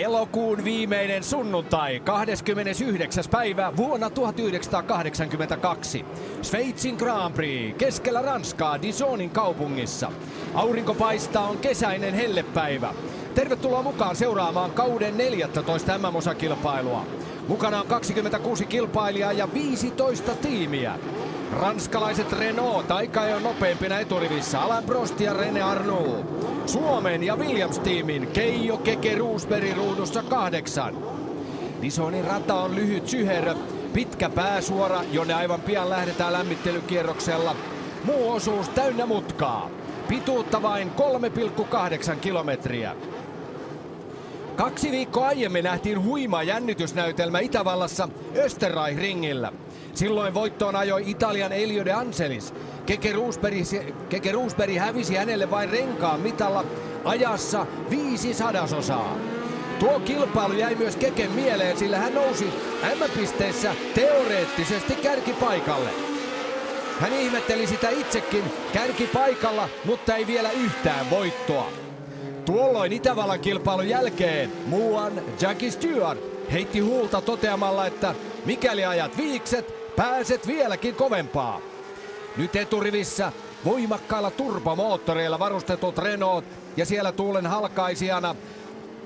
Elokuun viimeinen sunnuntai, 29. päivä vuonna 1982. Sveitsin Grand Prix keskellä Ranskaa Dijonin kaupungissa. Aurinko paistaa, on kesäinen hellepäivä. Tervetuloa mukaan seuraamaan kauden 14 MM-osakilpailua. Mukana on 26 kilpailijaa ja 15 tiimiä. Ranskalaiset Renault aika nopeimpina eturivissä, Alain Prost ja René Arnoux. Suomen ja Williams-tiimin Keijo Keke Rosberg ruudussa 8. Dijonin rata on lyhyt syherö, pitkä pääsuora, jonne aivan pian lähdetään lämmittelykierroksella. Muu osuus täynnä mutkaa. Pituutta vain 3,8 kilometriä. 2 viikkoa aiemmin nähtiin huima jännitysnäytelmä Itävallassa Österreich-ringillä. Silloin voittoon ajoi Italian Elio De Angelis. Keke Rosberg hävisi hänelle vain renkaan mitalla ajassa 0,05. Tuo kilpailu jäi myös Keken mieleen, sillä hän nousi M-pisteissä teoreettisesti kärkipaikalle. Hän ihmetteli sitä itsekin kärkipaikalla, mutta ei vielä yhtään voittoa. Tuolloin Itävallan kilpailun jälkeen muuan Jackie Stewart heitti huulta toteamalla, että mikäli ajat viikset, pääset vieläkin kovempaa. Nyt eturivissä voimakkailla turbomoottoreilla varustetut Renault ja siellä tuulen halkaisijana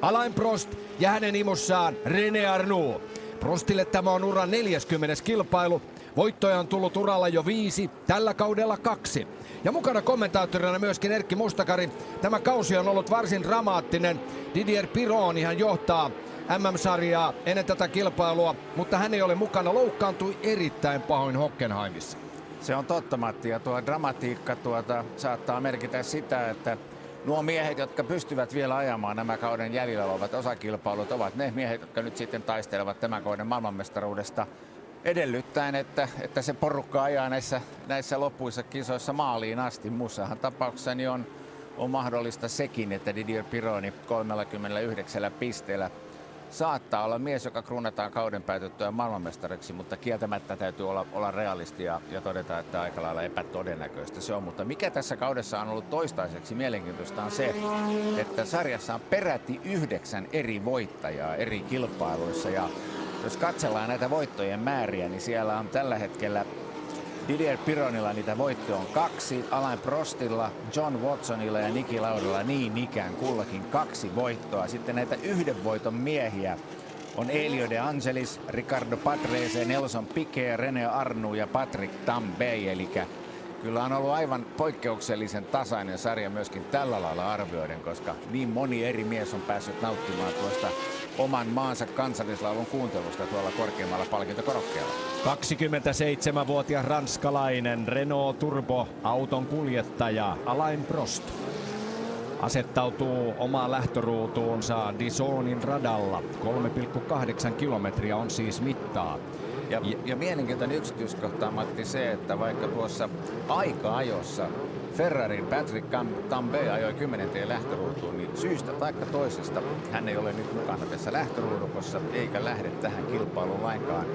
Alain Prost ja hänen imussaan René Arnoux. Prostille tämä on uran 40. kilpailu. Voittoja on tullut uralla jo 5, tällä kaudella 2. Ja mukana kommentaattorina myöskin Erkki Mustakari. Tämä kausi on ollut varsin dramaattinen. Didier Pironi hän johtaa MM-sarjaa ennen tätä kilpailua, mutta hän ei ole mukana, loukkaantui erittäin pahoin Hockenheimissa. Se on totta, Matti, ja tuo dramatiikka saattaa merkitä sitä, että nuo miehet, jotka pystyvät vielä ajamaan nämä kauden jäljellä olevat osakilpailut, ovat ne miehet, jotka nyt sitten taistelevat tämän kauden maailmanmestaruudesta edellyttäen, että se porukka ajaa näissä loppuissa kisoissa maaliin asti. Muussahan tapauksessa niin on mahdollista sekin, että Didier Pironi 39 pisteellä saattaa olla mies, joka kruunataan kauden päätyttyä maailmanmestariksi, mutta kieltämättä täytyy olla realisti ja todeta, että aika lailla epätodennäköistä se on. Mutta mikä tässä kaudessa on ollut toistaiseksi mielenkiintoista on se, että sarjassa on peräti 9 eri voittajaa eri kilpailuissa. Ja jos katsellaan näitä voittojen määriä, niin siellä on tällä hetkellä Didier Pironilla niitä voittoja on 2, Alain Prostilla, John Watsonilla ja Niki Laudalla niin ikään kullakin 2 voittoa. Sitten näitä 1 voiton miehiä on Elio De Angelis, Ricardo Patrese, Nelson Piquet, René Arnoux ja Patrick Tambay. Eli kyllä on ollut aivan poikkeuksellisen tasainen sarja myöskin tällä lailla arvioiden, koska niin moni eri mies on päässyt nauttimaan tuosta oman maansa kansallislaulun kuuntelusta tuolla korkeammalla palkintokorokkeella. 27-vuotias ranskalainen Renault Turbo-auton kuljettaja Alain Prost asettautuu omaan lähtöruutuunsa Dijonin radalla. 3,8 kilometriä on siis mittaa. Ja mielenkiintoinen yksityiskohta, Matti, se, että vaikka tuossa aika-ajossa Ferrarin Patrick Tambay ajoi 10. lähtöruutuun, niin syystä taikka toisesta hän ei ole nyt mukana tässä lähtöruudukossa eikä lähde tähän kilpailuun lainkaan.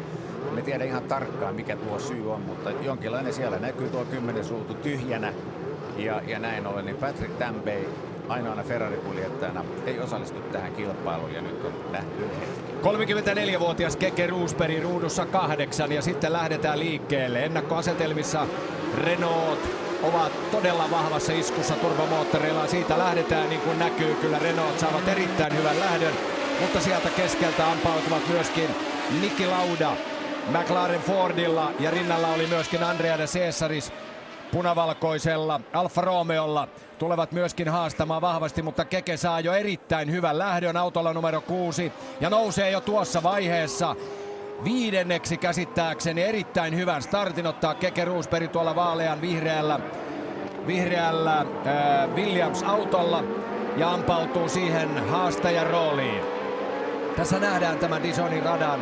Me tiedä ihan tarkkaan, mikä tuo syy on, mutta jonkinlainen siellä näkyy tuo 10. ruutu tyhjänä. Ja näin ollen, niin Patrick Tambay ainoana Ferrari-kuljettajana ei osallistu tähän kilpailuun ja nyt on nähty hetki. 34-vuotias Keke Rosberg ruudussa 8 ja sitten lähdetään liikkeelle. Ennakkoasetelmissa Renault ovat todella vahvassa iskussa turbomoottoreilla. Siitä lähdetään niin kuin näkyy. Kyllä Renault saavat erittäin hyvän lähdön, mutta sieltä keskeltä ampautuvat myöskin Niki Lauda McLaren Fordilla ja rinnalla oli myöskin Andrea de Cesaris punavalkoisella Alfa Romeolla. Tulevat myöskin haastamaan vahvasti, mutta Keke saa jo erittäin hyvän lähdön autolla numero 6 ja nousee jo tuossa vaiheessa 5. käsittääkseni erittäin hyvän startin. Ottaa Keke Rosberg tuolla vaalean vihreällä Williams-autolla ja ampautuu siihen haastajan rooliin. Tässä nähdään tämän Dijonin radan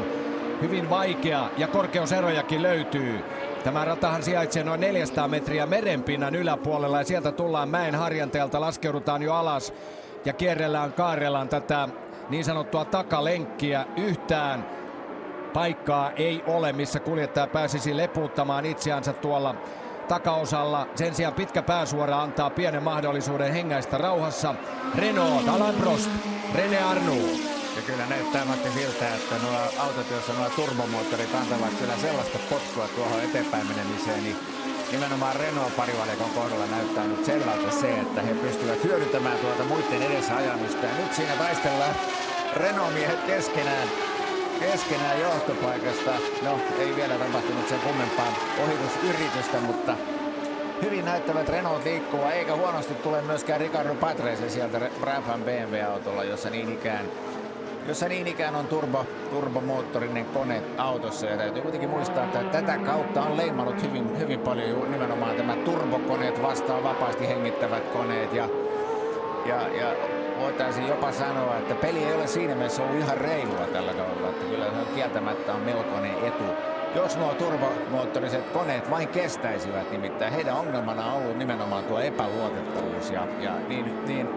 hyvin vaikea ja korkeuserojakin löytyy. Tämä ratahan sijaitsee noin 400 metriä merenpinnan yläpuolella ja sieltä tullaan mäen harjanteelta, laskeudutaan jo alas ja kaarellaan tätä niin sanottua takalenkkiä. Yhtään paikkaa ei ole, missä kuljettaja pääsisi lepuuttamaan itseänsä tuolla takaosalla. Sen sijaan pitkä pääsuora antaa pienen mahdollisuuden hengäistä rauhassa. Renault, Alain Prost, René Arnoux Ja kyllä näyttää Matti siltä, että nuo autot, joissa nuo turbomoottorit antavat kyllä sellaista potkua tuohon eteenpäin menemiseen, niin nimenomaan Renault-parivalikon kohdalla näyttää nyt selvältä se, että he pystyvät hyödyntämään tuota muiden edessä ajamista. Ja nyt siinä taistellaan Renault-miehet keskenään johtopaikasta. No, ei vielä tapahtunut sen kummempaa ohitusyritystä, mutta hyvin näyttävät Renault liikkuva, eikä huonosti tule myöskään Ricardo Patrese sieltä Brabham BMW-autolla, jossa niin ikään on turbomoottorinen kone autossa. Ja täytyy kuitenkin muistaa, että tätä kautta on leimannut hyvin paljon nimenomaan tämä turbokoneet vastaan vapaasti hengittävät koneet. Ja voitaisiin jopa sanoa, että peli ei ole siinä mielessä ollut ihan reilua tällä kaudella. Että kyllä se kieltämättä on melkoinen etu. Jos nuo turbomoottoriset koneet vain kestäisivät, nimittäin heidän ongelmana on ollut nimenomaan tuo epäluotettavuus ja niin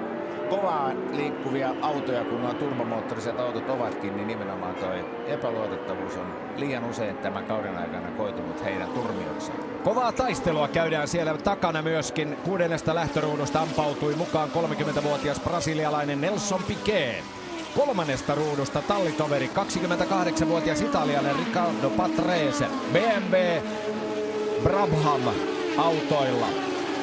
kovaa liikkuvia autoja, kun nuo turbomoottoriset autot ovatkin, niin nimenomaan tuo epäluotettavuus on liian usein tämän kauden aikana koitunut heidän turmiokseen. Kovaa taistelua käydään siellä takana myöskin. 6. lähtöruudusta ampautui mukaan 30-vuotias brasilialainen Nelson Piquet. 3. ruudusta tallitoveri 28-vuotias italialainen Riccardo Patrese BMW Brabham autoilla.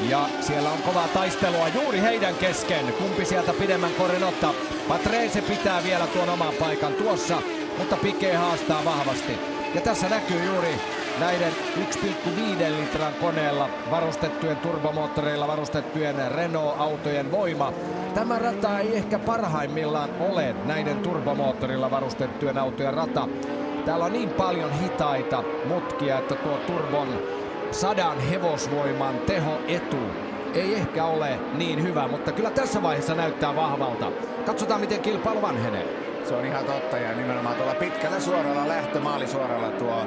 Ja siellä on kovaa taistelua juuri heidän kesken. Kumpi sieltä pidemmän korin ottaa. Patrese pitää vielä tuon oman paikan tuossa, mutta Piquet haastaa vahvasti. Ja tässä näkyy juuri näiden 1,5 litran koneella varustettujen turbomoottoreilla varustettujen Renault-autojen voima. Tämä rata ei ehkä parhaimmillaan ole näiden turbomoottorilla varustettujen autojen rata. Täällä on niin paljon hitaita mutkia, että tuo turbon 100 hevosvoiman tehoetu ei ehkä ole niin hyvä, mutta kyllä tässä vaiheessa näyttää vahvalta. Katsotaan, miten kilpailu vanhenee. Se on ihan totta, ja nimenomaan tuolla pitkällä suoralla lähtömaalisuoralla tuo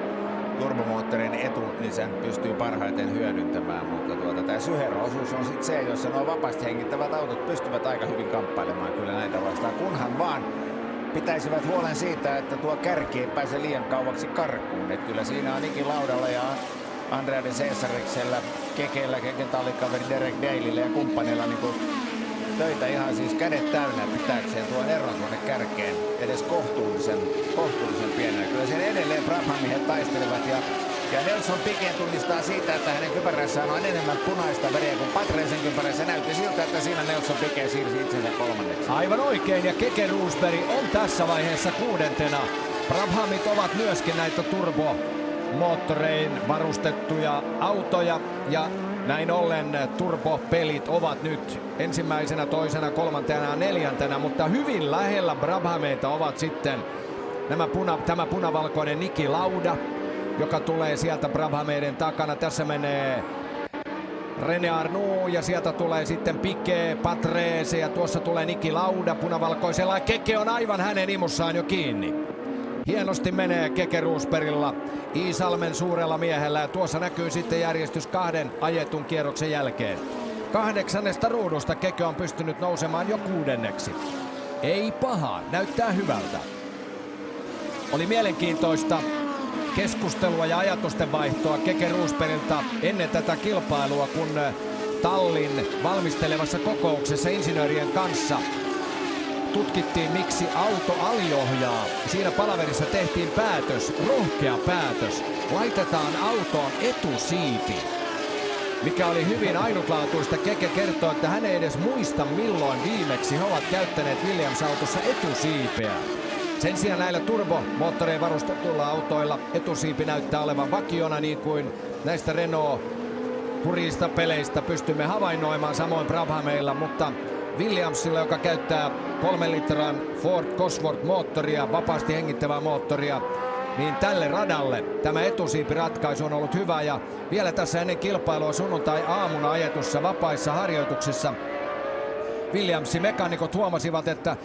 turbomoottorin etu, niin sen pystyy parhaiten hyödyntämään, mutta tämä syheroosuus on sitten se, jossa nuo vapaasti hengittävät autot pystyvät aika hyvin kamppailemaan kyllä näitä vastaan, kunhan vaan pitäisivät huolen siitä, että tuo kärki ei pääse liian kauaksi karkuun. Et kyllä siinä on Niki Laudalla ja Andrea de Cesariksella, Kekellä, Keken tallikaveri Derek Daleylla ja kumppanilla niin töitä ihan siis kädet täynnä pitääkseen tuon eron tuonne kärkeen edes kohtuullisen pienenä. Kyllä siellä edelleen Brabhamiehet taistelevat ja Nelson Piquet tunnistaa siitä, että hänen kypärässään on enemmän punaista väriä kuin Patresen kypärässä. Näytti siltä, että siinä Nelson Piquet siirsi itsensä 3. Aivan oikein, ja Keke Rosberg on tässä vaiheessa 6. Brabhamit ovat myöskin näitä turbomoottorein varustettuja autoja, ja näin ollen turbopelit ovat nyt ensimmäisenä, toisena, 3. ja 4. Mutta hyvin lähellä Brabhameita ovat sitten tämä punavalkoinen Niki Lauda, joka tulee sieltä Brabhameiden takana. Tässä menee René Arnoux ja sieltä tulee sitten Piquet, Patrese ja tuossa tulee Niki Lauda punavalkoisella. Keke on aivan hänen imussaan jo kiinni. Hienosti menee Keke Rosbergilla, Iisalmen suurella miehellä, ja tuossa näkyy sitten järjestys 2 ajetun kierroksen jälkeen. 8. ruudusta Keke on pystynyt nousemaan jo 6. Ei paha, näyttää hyvältä. Oli mielenkiintoista keskustelua ja ajatusten vaihtoa Keke Rosbergilta ennen tätä kilpailua, kun tallin valmistelevassa kokouksessa insinöörien kanssa tutkittiin, miksi auto aliohjaa. Siinä palaverissa tehtiin päätös, rohkea päätös. Laitetaan autoon etusiipi, mikä oli hyvin ainutlaatuista. Keke kertoo, että hän ei edes muista, milloin viimeksi he ovat käyttäneet Williams-autossa etusiipeä. Sen sijaan näillä turbomoottoreilla varustetuilla autoilla etusiipi näyttää olevan vakiona, niin kuin näistä Renault hurjista peleistä pystymme havainnoimaan, samoin Brabhameilla, mutta Williamsilla, joka käyttää 3 litran Ford Cosworth-moottoria, vapaasti hengittävää moottoria, niin tälle radalle tämä etusiipiratkaisu on ollut hyvä. Ja vielä tässä ennen kilpailua sunnuntai-aamuna ajetussa vapaissa harjoituksissa Williamsin mekaanikot huomasivat, että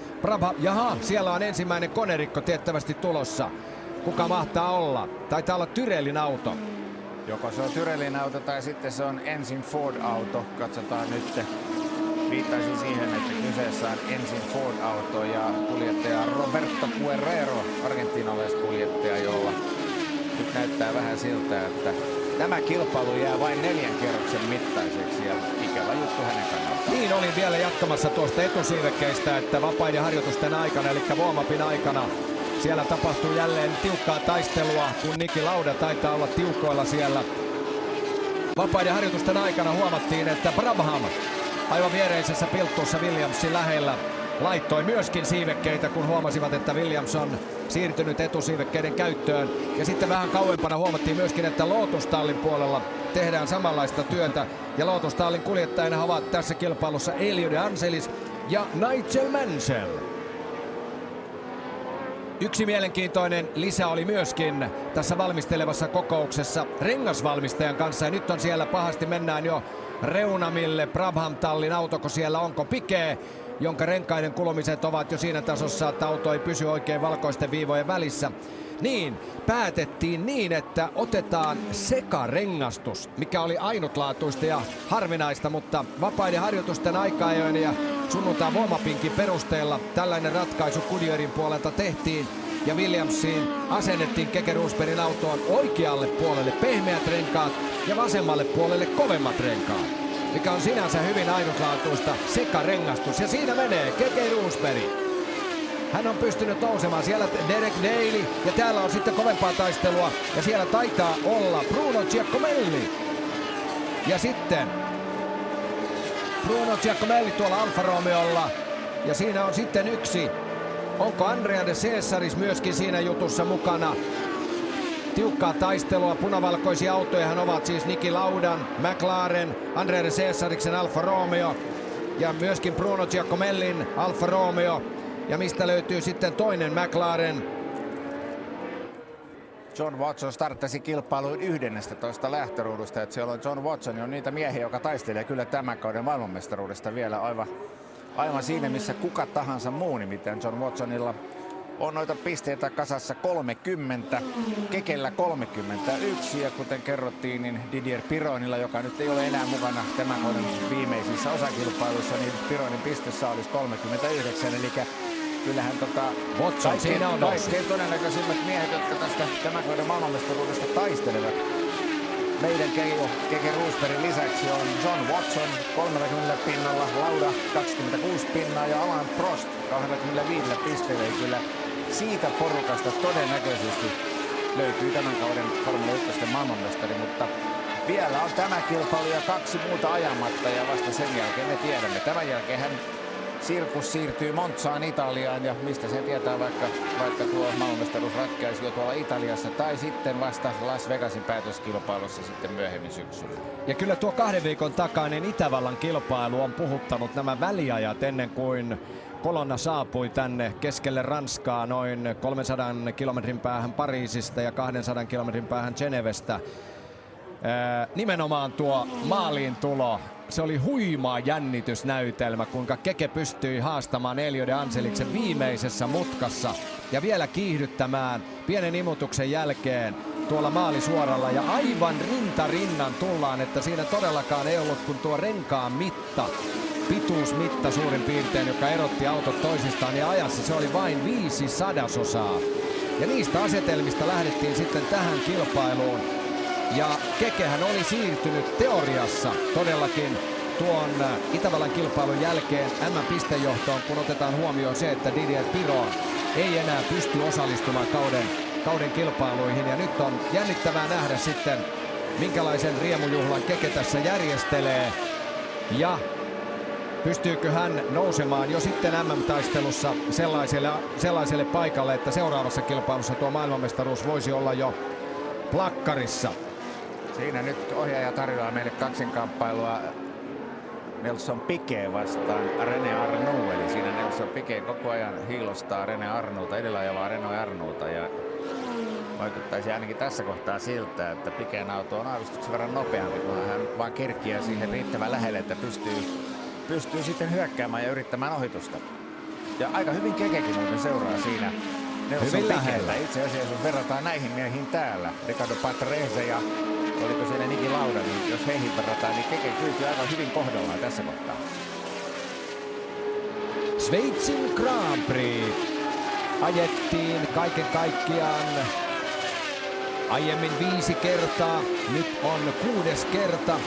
siellä on ensimmäinen konerikko tiettävästi tulossa. Kuka mahtaa olla? Taitaa olla Tyrellin auto. Joko se on Tyrellin auto tai sitten se on ensin Ford-auto. Katsotaan nyt. Viittaisin siihen, että kyseessä on ensin Ford-auto ja kuljettaja Roberto Guerrero, argentinalaiskuljettaja, jolla nyt näyttää vähän siltä, että Tämä kilpailu jää vain 4 kierroksen mittaiseksi ja ikävä juttu hänen kannaltaan. Niin olin vielä jatkamassa tuosta etusiivekkeistä, että vapaiden harjoitusten aikana, eli warm-upin aikana, siellä tapahtuu jälleen tiukkaa taistelua, kun Niki Lauda taitaa olla tiukoilla siellä. Vapaiden harjoitusten aikana huomattiin, että Brabham aivan viereisessä pilttuussa Williamsin lähellä laittoi myöskin siivekkeitä, kun huomasivat, että Williams on siirtynyt etusiivekkeiden käyttöön. Ja sitten vähän kauempana huomattiin myöskin, että Lotus Tallin puolella tehdään samanlaista työtä. Ja Lotus Tallin kuljettajina ovat tässä kilpailussa Elio De Angelis ja Nigel Mansell. Yksi mielenkiintoinen lisä oli myöskin tässä valmistelevassa kokouksessa rengasvalmistajan kanssa. Ja nyt on siellä pahasti, mennään jo reunamille Brabham Tallin autoko siellä, onko Piquet, jonka renkaiden kulumiset ovat jo siinä tasossa, että auto ei pysy oikein valkoisten viivojen välissä. Niin, päätettiin niin, että otetaan sekarengastus, mikä oli ainutlaatuista ja harvinaista, mutta vapaiden harjoitusten aika-ajoin ja sunnuntain warm-upinkin perusteella tällainen ratkaisu Goodyearin puolelta tehtiin. Ja Williamsiin asennettiin Keke Rosbergin autoon oikealle puolelle pehmeät renkaat ja vasemmalle puolelle kovemmat renkaat, mikä on sinänsä hyvin ainutlaatuista sekarengastus. Ja siinä menee Keke Rosberg. Hän on pystynyt nousemaan. Siellä Derek Daly ja täällä on sitten kovempaa taistelua. Ja siellä taitaa olla Bruno Giacomelli. Ja sitten Bruno Giacomelli tuolla Alfa Romeolla. Ja siinä on sitten yksi. Onko Andrea de Cesaris myöskin siinä jutussa mukana? Tiukkaa taistelua, punavalkoisia autojahan ovat siis Niki Laudan, McLaren, Andrea de Cesariksen Alfa Romeo ja myöskin Bruno Giacomellin Alfa Romeo. Ja mistä löytyy sitten toinen McLaren? John Watson starttasi kilpailuun 11 lähtöruudusta, että siellä on John Watson on niitä miehiä, joka taistelee kyllä tämän kauden maailmanmestaruudesta vielä aivan siinä, missä kuka tahansa muu, nimittäin John Watsonilla on noita pisteitä kasassa 30, Kekellä 31 ja kuten kerrottiin, niin Didier Pironilla, joka nyt ei ole enää mukana tämän kauden viimeisissä osakilpailuissa, niin Pironin pistessä olisi 39, eli kyllähän Watson siinä on kaikkein todennäköisimmät miehet, jotka tästä tämän kauden maailmanmestaruudesta taistelevat. Meidän Keke Rosbergin lisäksi on John Watson 30 pinnalla, Lauda 26 pinnaa ja Alain Prost 25 pisteellä. Kyllä siitä porukasta todennäköisesti löytyy tämän kauden Formula 1 maailmanmestari, mutta vielä on tämä kilpailu ja 2 muuta ajamatta ja vasta sen jälkeen me tiedämme. Tämän jälkeen sirkus siirtyy Monzaan Italiaan ja mistä se tietää, vaikka tuo maailmanmestaruus ratkaisi jo tuolla Italiassa tai sitten vasta Las Vegasin päätöskilpailussa sitten myöhemmin syksyllä. Ja kyllä tuo 2 viikon takainen Itävallan kilpailu on puhuttanut nämä väliajat ennen kuin kolonna saapui tänne keskelle Ranskaa noin 300 kilometrin päähän Pariisista ja 200 kilometrin päähän Genevestä. Nimenomaan tuo maaliin tulo. Se oli huima jännitysnäytelmä, kuinka Keke pystyi haastamaan Elio De Angeliksen viimeisessä mutkassa ja vielä kiihdyttämään pienen imutuksen jälkeen tuolla maalisuoralla ja aivan rinta rinnan tullaan, että siinä todellakaan ei ollut kuin tuo renkaan mitta, pituusmitta suurin piirtein, joka erotti autot toisistaan ja ajassa se oli vain 5/100. Ja niistä asetelmista lähdettiin sitten tähän kilpailuun. Ja Kekehän oli siirtynyt teoriassa todellakin tuon Itävallan kilpailun jälkeen M-pistejohtoon, kun otetaan huomioon se, että Didier Piron ei enää pysty osallistumaan kauden kilpailuihin. Ja nyt on jännittävää nähdä sitten, minkälaisen riemujuhlan Keke tässä järjestelee. Ja pystyykö hän nousemaan jo sitten MM-taistelussa sellaiselle paikalle, että seuraavassa kilpailussa tuo maailmanmestaruus voisi olla jo plakkarissa. Siinä nyt ohjaaja tarjoaa meille kaksinkamppailua Nelson Piquet vastaan René Arnoux. Eli siinä Nelson Piquet koko ajan hiilostaa René Arnouta, edellä ajavaa René Arnouta. Ja vaikuttaisi ainakin tässä kohtaa siltä, että Piquetin auto on aavistuksen verran nopeampi, kun hän vaan kerkiää siihen riittävän lähelle, että pystyy sitten hyökkäämään ja yrittämään ohitusta. Ja aika hyvin Kekekin muuten seuraa siinä Nelson Piquettä. Itse asiassa jos verrataan näihin miehiin täällä, Ricardo Patrese ja oliko siellä Niki Lauda, niin jos heihin verrataan, niin Keke kyykii aivan hyvin kohdallaan tässä kohtaa. Sveitsin Grand Prix ajettiin kaiken kaikkiaan Aiemmin 5 kertaa, nyt on 6. kerta.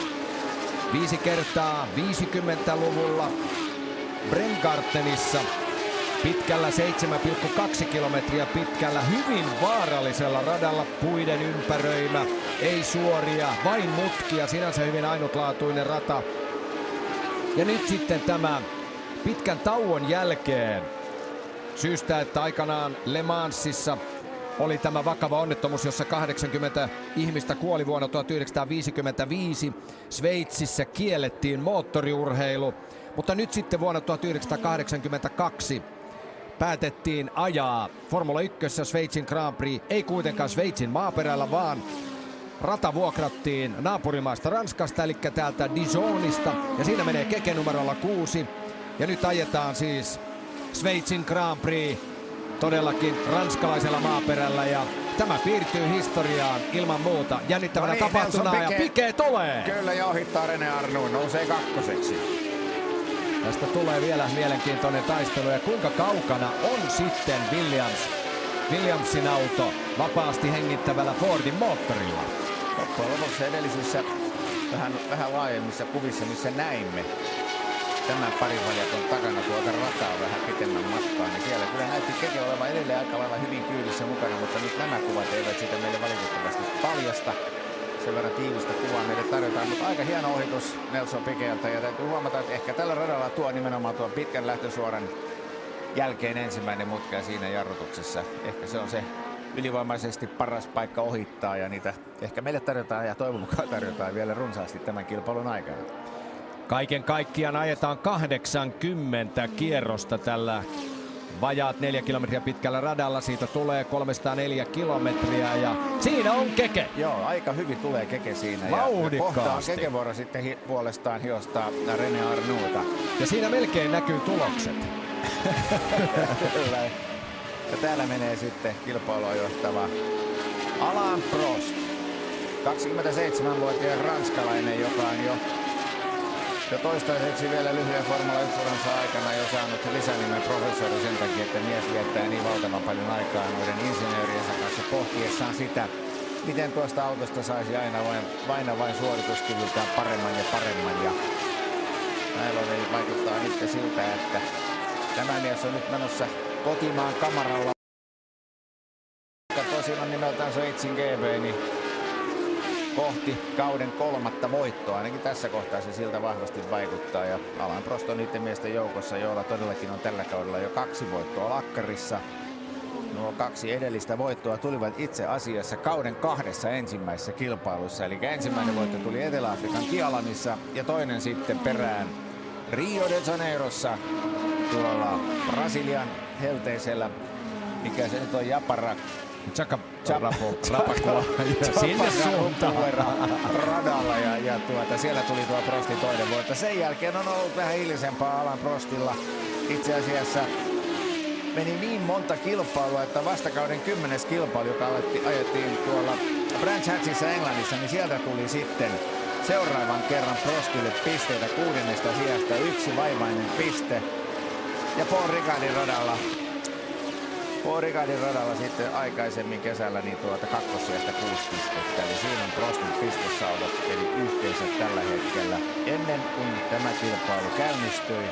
5 kertaa 50-luvulla Bremgartenissa. Pitkällä 7,2 kilometriä pitkällä, hyvin vaarallisella radalla, puiden ympäröimä, ei suoria, vain mutkia, sinänsä hyvin ainutlaatuinen rata. Ja nyt sitten tämä pitkän tauon jälkeen, syystä että aikanaan Le Mansissa oli tämä vakava onnettomuus, jossa 80 ihmistä kuoli vuonna 1955. Sveitsissä kiellettiin moottoriurheilu, mutta nyt sitten vuonna 1982 päätettiin ajaa Formula 1 Sveitsin Grand Prix, ei kuitenkaan Sveitsin maaperällä, vaan rata vuokrattiin naapurimaasta Ranskasta, eli täältä Dijonista, ja siinä menee keke numerolla 6. Ja nyt ajetaan siis Sveitsin Grand Prix todellakin ranskalaisella maaperällä, ja tämä piirtyy historiaan ilman muuta. Jännittävänä tapahtunaa, ja Piquet tulee! Kyllä, ja ohittaa René Arnoux, nousee 2. Tästä tulee vielä mielenkiintoinen taistelu, ja kuinka kaukana on sitten Williamsin auto vapaasti hengittävällä Fordin moottorilla. Loppujen lopuksi edellisissä vähän laajemmissa kuvissa, missä näimme tämän parivaljakon takana tuolta rataa vähän pitemmän matkaa, niin siellä kyllä näytti Keke olevan edelleen aika lailla hyvin kyydissä mukana, mutta nyt nämä kuvat eivät sitä meille valitettavasti paljasta. Sen verran tiivistä kuvaa meille tarjotaan, mutta aika hieno ohitus Nelson Piqueteltä, ja täytyy huomata, että ehkä tällä radalla tuo nimenomaan tuon pitkän lähtösuoran jälkeen ensimmäinen mutka ja siinä jarrutuksessa. Ehkä se on se ylivoimaisesti paras paikka ohittaa, ja niitä ehkä meille tarjotaan ja toivon mukaan tarjotaan vielä runsaasti tämän kilpailun aikana. Kaiken kaikkiaan ajetaan 80 kierrosta tällä vajaat 4 kilometriä pitkällä radalla. Siitä tulee 304 kilometriä, ja siinä on Keke. Joo, aika hyvin tulee Keke siinä. Vauhdikkaasti. Ja kohta on Kekevuoro sitten puolestaan hiostaa René Arnouta. Ja siinä melkein näkyy tulokset. Kyllä. Ja täällä menee sitten kilpailua johtava Alain Prost. 27-vuotias ranskalainen, joka on jo toistaiseksi vielä lyhyen Formula 1-uransa aikana jo saanut lisänimen professori sen takia, että mies viettää niin valtavan paljon aikaa noiden insinööriensä kanssa pohtiessaan sitä, miten tuosta autosta saisi aina vain suorituskyvyltään paremman ja paremman. Ja näillä vaikuttaa nyt siltä, että tämä mies on nyt menossa kotimaan kamaralla. Tosin on nimeltään Sveitsin GB, niin kohti kauden 3. voittoa. Ainakin tässä kohtaa se siltä vahvasti vaikuttaa. Ja Alain Prost on niiden miesten joukossa, joilla todellakin on tällä kaudella jo 2 voittoa lakkarissa. Nuo 2 edellistä voittoa tulivat itse asiassa kauden 2 ensimmäisessä kilpailussa. Eli ensimmäinen voitto tuli Etelä-Afrikan Kialamissa ja toinen sitten perään Rio de Janeirossa tuolla Brasilian helteisellä, mikä se nyt on, Japara. Rapakua sinne suuntaan radalla, ja siellä tuli tuo Prostin toinen voitto. Sen jälkeen on ollut vähän hiljaisempaa Alain Prostilla. Itse asiassa meni niin monta kilpailua, että vastakauden 10. kilpailu, joka ajettiin tuolla Brands Hatchissa Englannissa, niin sieltä tuli sitten seuraavan kerran Prostille pisteitä 6. sijasta, 1 vaivainen piste. Ja Paul Ricardin radalla sitten aikaisemmin kesällä niin 2. sijasta 6 pistettä. Eli siinä on Prostin pistesaldo, eli yhteensä tällä hetkellä ennen kuin tämä kilpailu käynnistyi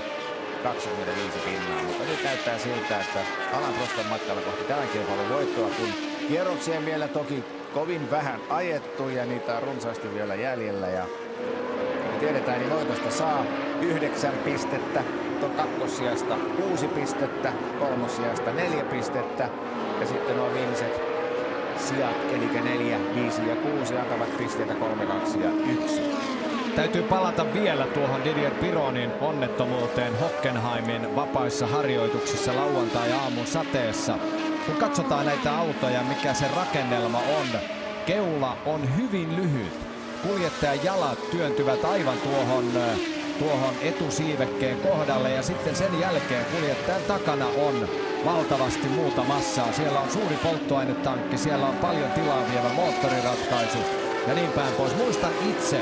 25 pinnaa. Mutta nyt näyttää siltä, että Alain Prost on matkalla kohti tämän kilpailun voittoa, kun kierroksia vielä toki kovin vähän ajettu ja niitä on runsaasti vielä jäljellä. Ja tiedetään, niin voitosta saa 9 pistettä, kakkosijasta 6 pistettä, kolmosijasta 4 pistettä ja sitten nuo viimeiset sijat, eli 4, 5 ja 6 antavat pisteitä 3, 2 ja 1. Täytyy palata vielä tuohon Didier Pironin onnettomuuteen Hockenheimin vapaissa harjoituksissa lauantai-aamun sateessa. Kun katsotaan näitä autoja, mikä se rakennelma on, keula on hyvin lyhyt. Kuljettajan jalat työntyvät aivan tuohon etusiivekkeen kohdalle, ja sitten sen jälkeen kuljettajan takana on valtavasti muuta massaa. Siellä on suuri polttoainetankki, siellä on paljon tilaa vievä moottoriratkaisu ja niin päin pois. Muistan itse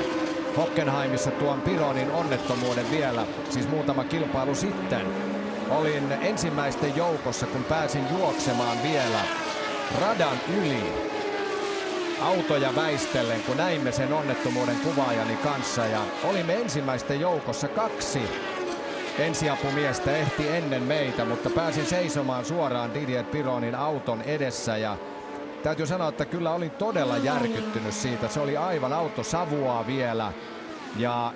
Hockenheimissa tuon Pironin onnettomuuden vielä, siis muutama kilpailu sitten. Olin ensimmäisten joukossa, kun pääsin juoksemaan vielä radan yli autoja väistellen, kun näimme sen onnettomuuden kuvaajani kanssa. Ja olimme ensimmäisten joukossa 2 ensiapumiestä ehti ennen meitä, mutta pääsin seisomaan suoraan Didier Pironin auton edessä. Ja täytyy sanoa, että kyllä olin todella järkyttynyt siitä. Se oli aivan auto savuaa vielä.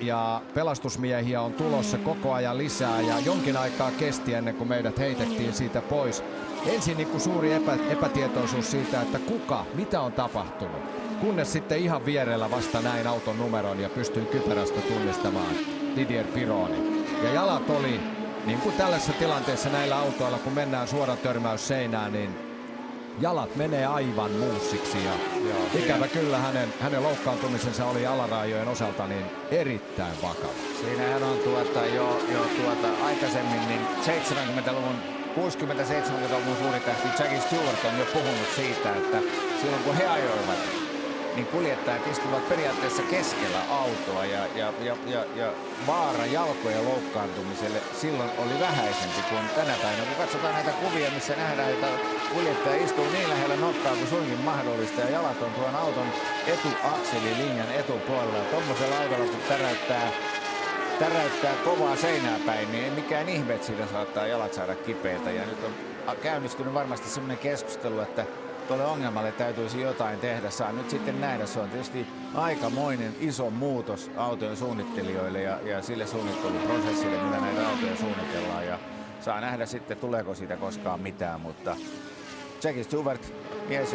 Ja pelastusmiehiä on tulossa koko ajan lisää ja jonkin aikaa kesti ennen kuin meidät heitettiin siitä pois. Ensin niin kuin suuri epätietoisuus siitä, että mitä on tapahtunut. Kunnes sitten ihan vierellä vasta näin auton numeron ja pystyin kypärästä tunnistamaan Didier Pironin. Ja jalat oli, niin kuin tällaisessa tilanteessa näillä autoilla, kun mennään suora törmäys seinään, niin jalat menee aivan muussiksi ja ikävä kyllä hänen loukkaantumisensa oli alaraajojen osalta niin erittäin vakava. Siinähän on aikaisemmin niin 70-luvun, 60-70-luvun suuri tähti Jackie Stewart on jo puhunut siitä, että silloin kun he ajoivat, niin kuljettajat istuvat periaatteessa keskellä autoa ja vaara jalkojen loukkaantumiselle silloin oli vähäisempi kuin tänä päivänä. Kun katsotaan näitä kuvia, missä nähdään, että kuljettaja istuu niin lähellä nokkaa kuin suinkin mahdollista ja jalat on tuon auton etuakselilinjan etupuolella. Tuommoisella autolla kun täräyttää kovaa seinää päin, niin ei mikään ihme, että siitä saattaa jalat saada kipeitä. Ja nyt on käynnistynyt varmasti sellainen keskustelu, että tuolle ongelmalle täytyisi jotain tehdä. Saa nyt sitten nähdä. Se on tietysti aikamoinen iso muutos autojen suunnittelijoille ja sille suunnitteluprosessille, millä näitä autoja suunnitellaan. Ja saa nähdä sitten, tuleeko siitä koskaan mitään. Mutta Jackie Stewart, mies,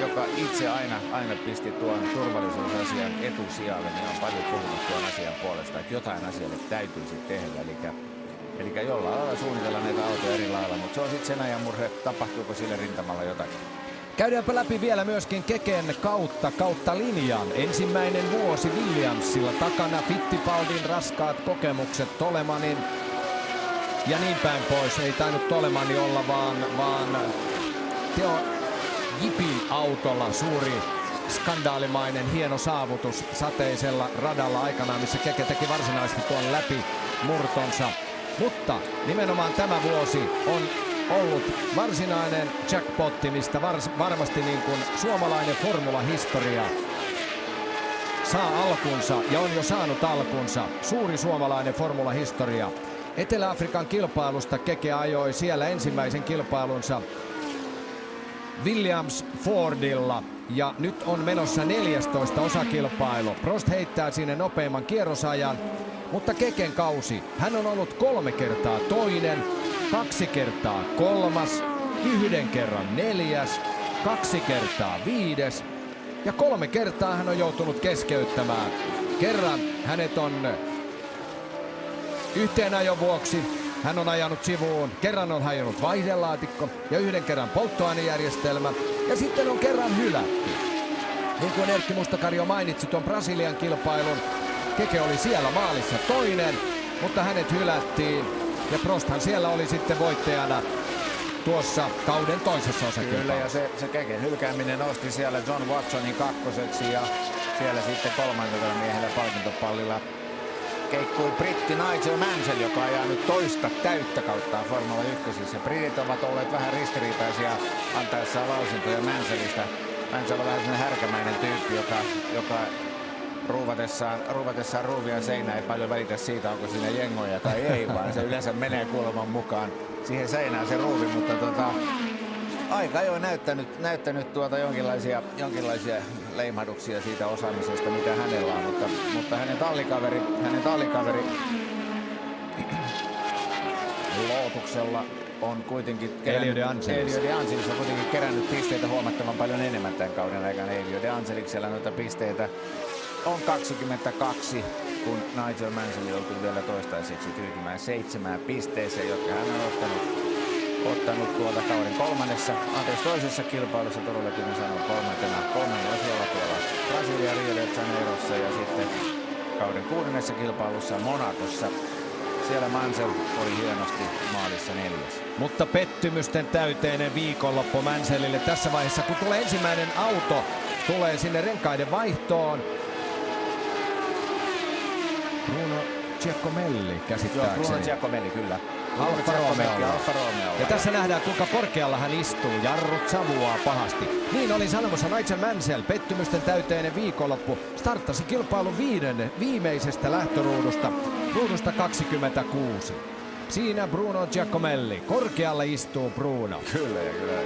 joka itse aina pisti tuon turvallisuusasian etusijalle, niin on paljon puhunut tuon asian puolesta, että jotain asialle täytyisi tehdä. Eli jollain lailla suunnitella näitä autoja eri lailla, mutta se on sitten sen ajan murhe, tapahtuuko sille rintamalla jotakin. Käydäänpä läpi vielä myöskin Keken kautta linjan. Ensimmäinen vuosi Williamsilla, takana Fittipaldin raskaat kokemukset, Tolemanin ja niin päin pois. Ei tainnut Tolemani olla, vaan Theo Jipin autolla suuri skandaalimainen hieno saavutus sateisella radalla aikanaan, missä Keke teki varsinaisesti tuon läpimurtonsa. Mutta nimenomaan tämä vuosi on ollut varsinainen jackpotti, mistä varmasti niin kuin suomalainen formulahistoria saa alkunsa ja on jo saanut alkunsa. Suuri suomalainen formulahistoria. Etelä-Afrikan kilpailusta Keke ajoi siellä ensimmäisen kilpailunsa Williams Fordilla ja nyt on menossa 14 osakilpailu. Prost heittää sinne nopeimman kierrosajan, mutta Keken kausi, hän on ollut 3 kertaa toinen, 2 kertaa 3, 1 kerran 4, 2 kertaa 5 ja 3 kertaa hän on joutunut keskeyttämään. Kerran hänet on yhteen ajon vuoksi hän on ajanut sivuun, kerran on hajonnut vaihdelaatikko ja 1 kerran polttoainejärjestelmä ja sitten on kerran hylätty. Niin kuin Erkki Mustakari jo mainitsi tuon Brasilian kilpailun, Keke oli siellä maalissa toinen, mutta hänet hylättiin ja Prosthan siellä oli sitten voittajana tuossa kauden toisessa osakilpailussa. Kyllä, ja se Keken hylkääminen nosti siellä John Watsonin kakkoseksi ja siellä sitten 3. miehellä palkintopallilla keikkui britti Nigel Mansell, joka ajaa nyt toista täyttä kauttaan Formula 1. Britit ovat olleet vähän ristiriitaisia antaessaan lausuntoja Mansellista. Mansell on vähän sellainen härkämäinen tyyppi, joka ruuvatessaan ruuvia seinään ei paljon välitä siitä, onko siinä jengoja tai ei, vaan se yleensä menee kuuleman mukaan siihen seinään se ruuvi, mutta aika ei ole näyttänyt jonkinlaisia leimahduksia siitä osaamisesta, mitä hänellä on, mutta hänen tallikaveri Lootuksella on kuitenkin Elio De Angelis on kuitenkin kerännyt pisteitä huomattavan paljon enemmän tämän kauden aikana. Elio De Angeliksella noita pisteitä on 22, kun Nigel Mansell joutui vielä toistaiseksi tyytymään 7 pisteeseen, jotka hän on ottanut tuolta kauden toisessa kilpailussa, todellakin sanon kolmannella siellä tuolla Brasilia Rio de Janeirossa ja sitten kauden 6. kilpailussa Monacossa. Siellä Mansell oli hienosti maalissa 4. Mutta pettymysten täyteinen viikonloppu Mansellille tässä vaiheessa, kun tulee ensimmäinen auto, tulee sinne renkaiden vaihtoon. Bruno Giacomelli käsittääkseni. Joo, Bruno Giacomelli, kyllä. Alfa Romeolla. Alfa Romeolla. Ja tässä nähdään, kuinka korkealla hän istuu. Jarrut savuaa pahasti. Niin oli sanomassa Nigel Mansell. Pettymysten täyteinen viikonloppu. Starttasi kilpailun viimeisestä lähtöruudusta. Ruudusta 26. Siinä Bruno Giacomelli. Korkealla istuu Bruno. Kyllä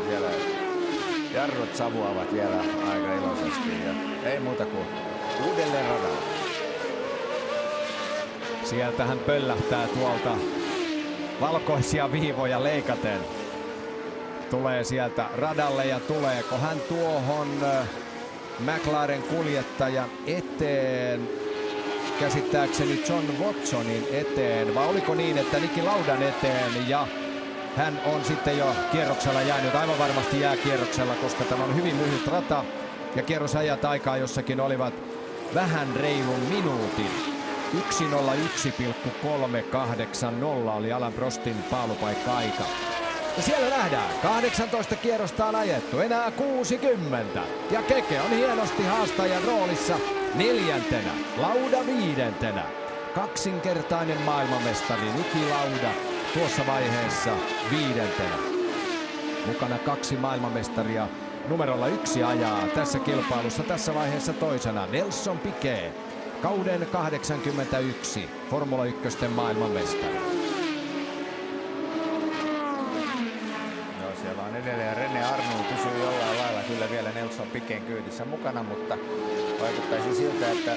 siellä jarrut savuavat vielä aika iloisesti. Ja ei muuta kuin uudelleen radalla. Sieltä hän pöllähtää tuolta valkoisia viivoja leikaten. Tulee sieltä radalle ja tuleeko hän tuohon McLaren kuljettajan eteen, käsittääkseni John Watsonin eteen, vai oliko niin, että Niki Laudan eteen, ja hän on sitten jo kierroksella jäänyt, aivan varmasti jää kierroksella, koska tämä on hyvin lyhyt rata ja kierrosajat aikaa jossakin olivat vähän reilun minuutin. 1:01,380 oli Alain Prostin paalupaikka-aika. Ja siellä nähdään, 18 kierrosta on ajettu, enää 60. Ja Keke on hienosti haastajan roolissa 4. Lauda 5. Kaksinkertainen maailmanmestari Niki Lauda tuossa vaiheessa 5. Mukana 2 maailmanmestaria. Numerolla 1 ajaa tässä kilpailussa tässä vaiheessa toisena Nelson Piquet. Kauden 81 Formula 1 maailmanmestari. No, siellä on edelleen René Arnoux, pysyy jollain lailla kyllä vielä Nelson Piquetin kyydissä mukana, mutta vaikuttaisi siltä, että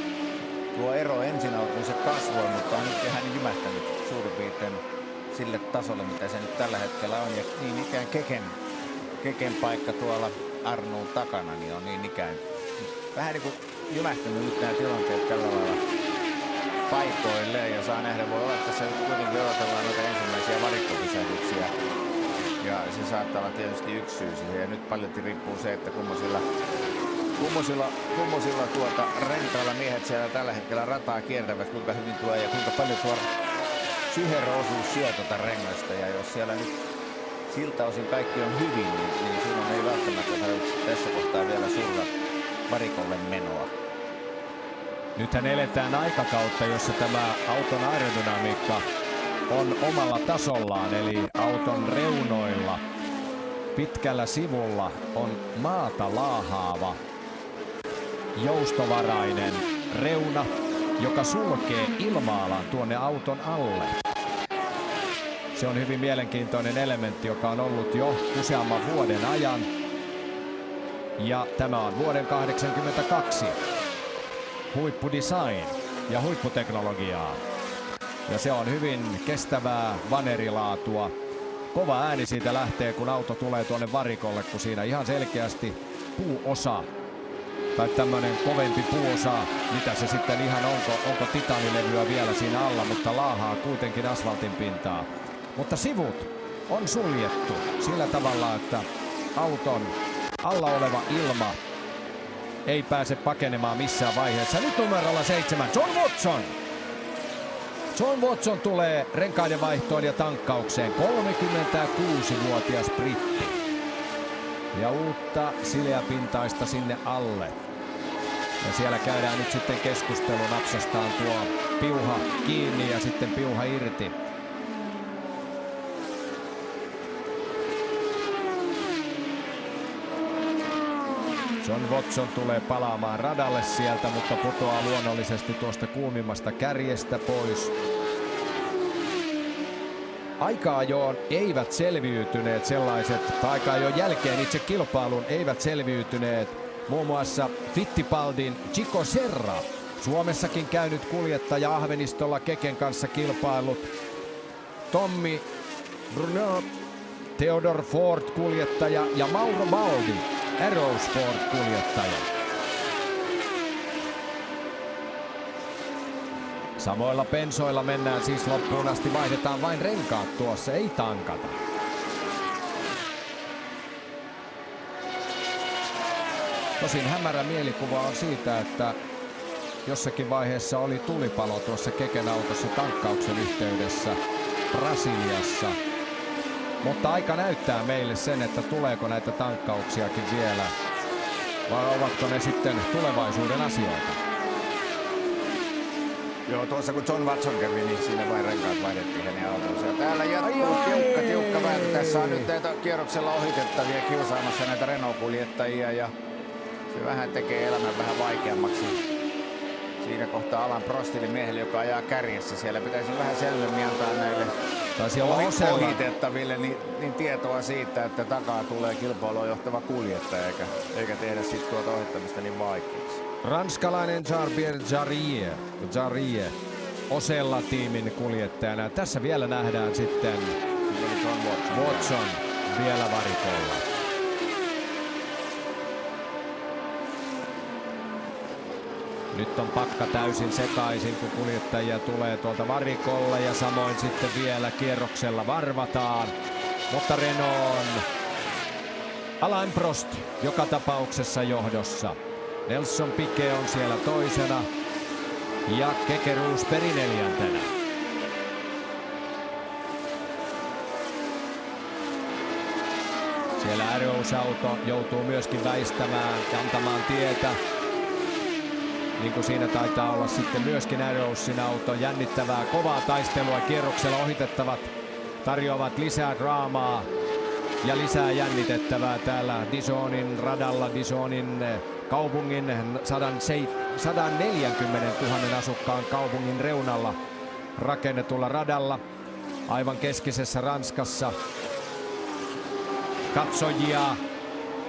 tuo ero ensin alkuun se kasvoi, mutta on nyt ihan jymähtänyt suurin piirtein sille tasolle, mitä se nyt tällä hetkellä on. Ja niin ikään Keken paikka tuolla Arnoun takana niin on niin ikään vähän niin kuin jymähtänyt nyt nämä tilanteet tällä lailla paikoilleen, ja saa nähdä, voi olla, että tässä nyt kuitenkin odotellaan noita ensimmäisiä varikkopysähdyksiä. Ja se saattaa olla tietysti yksi syy siihen, ja nyt paljon riippuu se, että kummosilla renkailla miehet siellä tällä hetkellä rataa kiertävät, kuinka hyvin tuo ja kuinka paljon tuo syheroosuus syö tuota rengasta, ja jos siellä nyt siltä osin kaikki on hyvin, niin silloin ei välttämättä tarvitse tässä kohtaa vielä suurta varikolle menoa. Nythän eletään aikakautta, jossa tämä auton aerodynamiikka on omalla tasollaan, eli auton reunoilla pitkällä sivulla on maata laahaava joustovarainen reuna, joka sulkee ilma-alan tuonne auton alle. Se on hyvin mielenkiintoinen elementti, joka on ollut jo useamman vuoden ajan. Ja tämä on vuoden 1982 huippudesign ja huipputeknologiaa. Ja se on hyvin kestävää vanerilaatua. Kova ääni siitä lähtee, kun auto tulee tuonne varikolle, kun siinä ihan selkeästi puuosa tai tämmönen kovempi puuosa, mitä se sitten ihan onko titanilevyä vielä siinä alla, mutta laahaa kuitenkin asfaltin pintaa. Mutta sivut on suljettu sillä tavalla, että auton alla oleva ilma ei pääse pakenemaan missään vaiheessa. Nyt numerolla 7 John Watson. John Watson tulee renkaiden vaihtoon ja tankkaukseen. 36-vuotias britti. Ja uutta sileäpintaista sinne alle. Ja siellä käydään nyt sitten keskustelu, napsastaan tuo piuha kiinni ja sitten piuha irti. John Watson tulee palaamaan radalle sieltä, mutta putoaa luonnollisesti tuosta kuumimmasta kärjestä pois. Aika-ajoon eivät selviytyneet sellaiset, tai aika-ajon jälkeen itse kilpailun eivät selviytyneet muun muassa Fittipaldin Chico Serra. Suomessakin käynyt kuljettaja Ahvenistolla Keken kanssa kilpailut. Tommy Bruno, Theodor Ford kuljettaja ja Mauro Baldi, Arrows Ford kuljettaja. Samoilla pensoilla mennään siis loppuun asti, vaihdetaan vain renkaat tuossa, ei tankata. Tosin hämärä mielikuva on siitä, että jossakin vaiheessa oli tulipalo tuossa Keken autossa tankkauksen yhteydessä Brasiliassa. Mutta aika näyttää meille sen, että tuleeko näitä tankkauksiakin vielä, vai ovatko ne sitten tulevaisuuden asioita. Joo, tuossa kun John Watson kävi, niin siinä vain renkaat vaihdettiin hänen autonsa. Ja täällä jatkuu tiukka vääntö. Tässä on nyt näitä kierroksella ohitettavia kiusaamassa näitä Renault-kuljettajia ja se vähän tekee elämän vähän vaikeammaksi. Siinä kohtaa Alain Prostille miehelle, joka ajaa kärjessä. Siellä pitäisi vähän selvemmin antaa näille ohitettaville niin tietoa siitä, että takaa tulee kilpailua johtava kuljettaja, eikä tehdä sitten tuota ohittamista niin vaikeaksi. Ranskalainen Jarbier Jarrier Osella-tiimin kuljettajana. Tässä vielä nähdään sitten Watson vielä varikolla. Nyt on pakka täysin sekaisin, kun kuljettajia tulee tuolta varikolle ja samoin sitten vielä kierroksella varvataan. Mutta Renault on Alain Prost joka tapauksessa johdossa. Nelson Piquet on siellä toisena ja Keke Rosberg neljäntenä. Siellä Arrows-auto joutuu myöskin väistämään ja antamaan tietä. Niin kuin siinä taitaa olla sitten myöskin Arrowsin auto. Jännittävää, kovaa taistelua. Kierroksella ohitettavat tarjoavat lisää draamaa ja lisää jännitettävää täällä Dijonin radalla. Dijonin kaupungin 140 000 asukkaan kaupungin reunalla rakennetulla radalla. Aivan keskisessä Ranskassa. Katsojia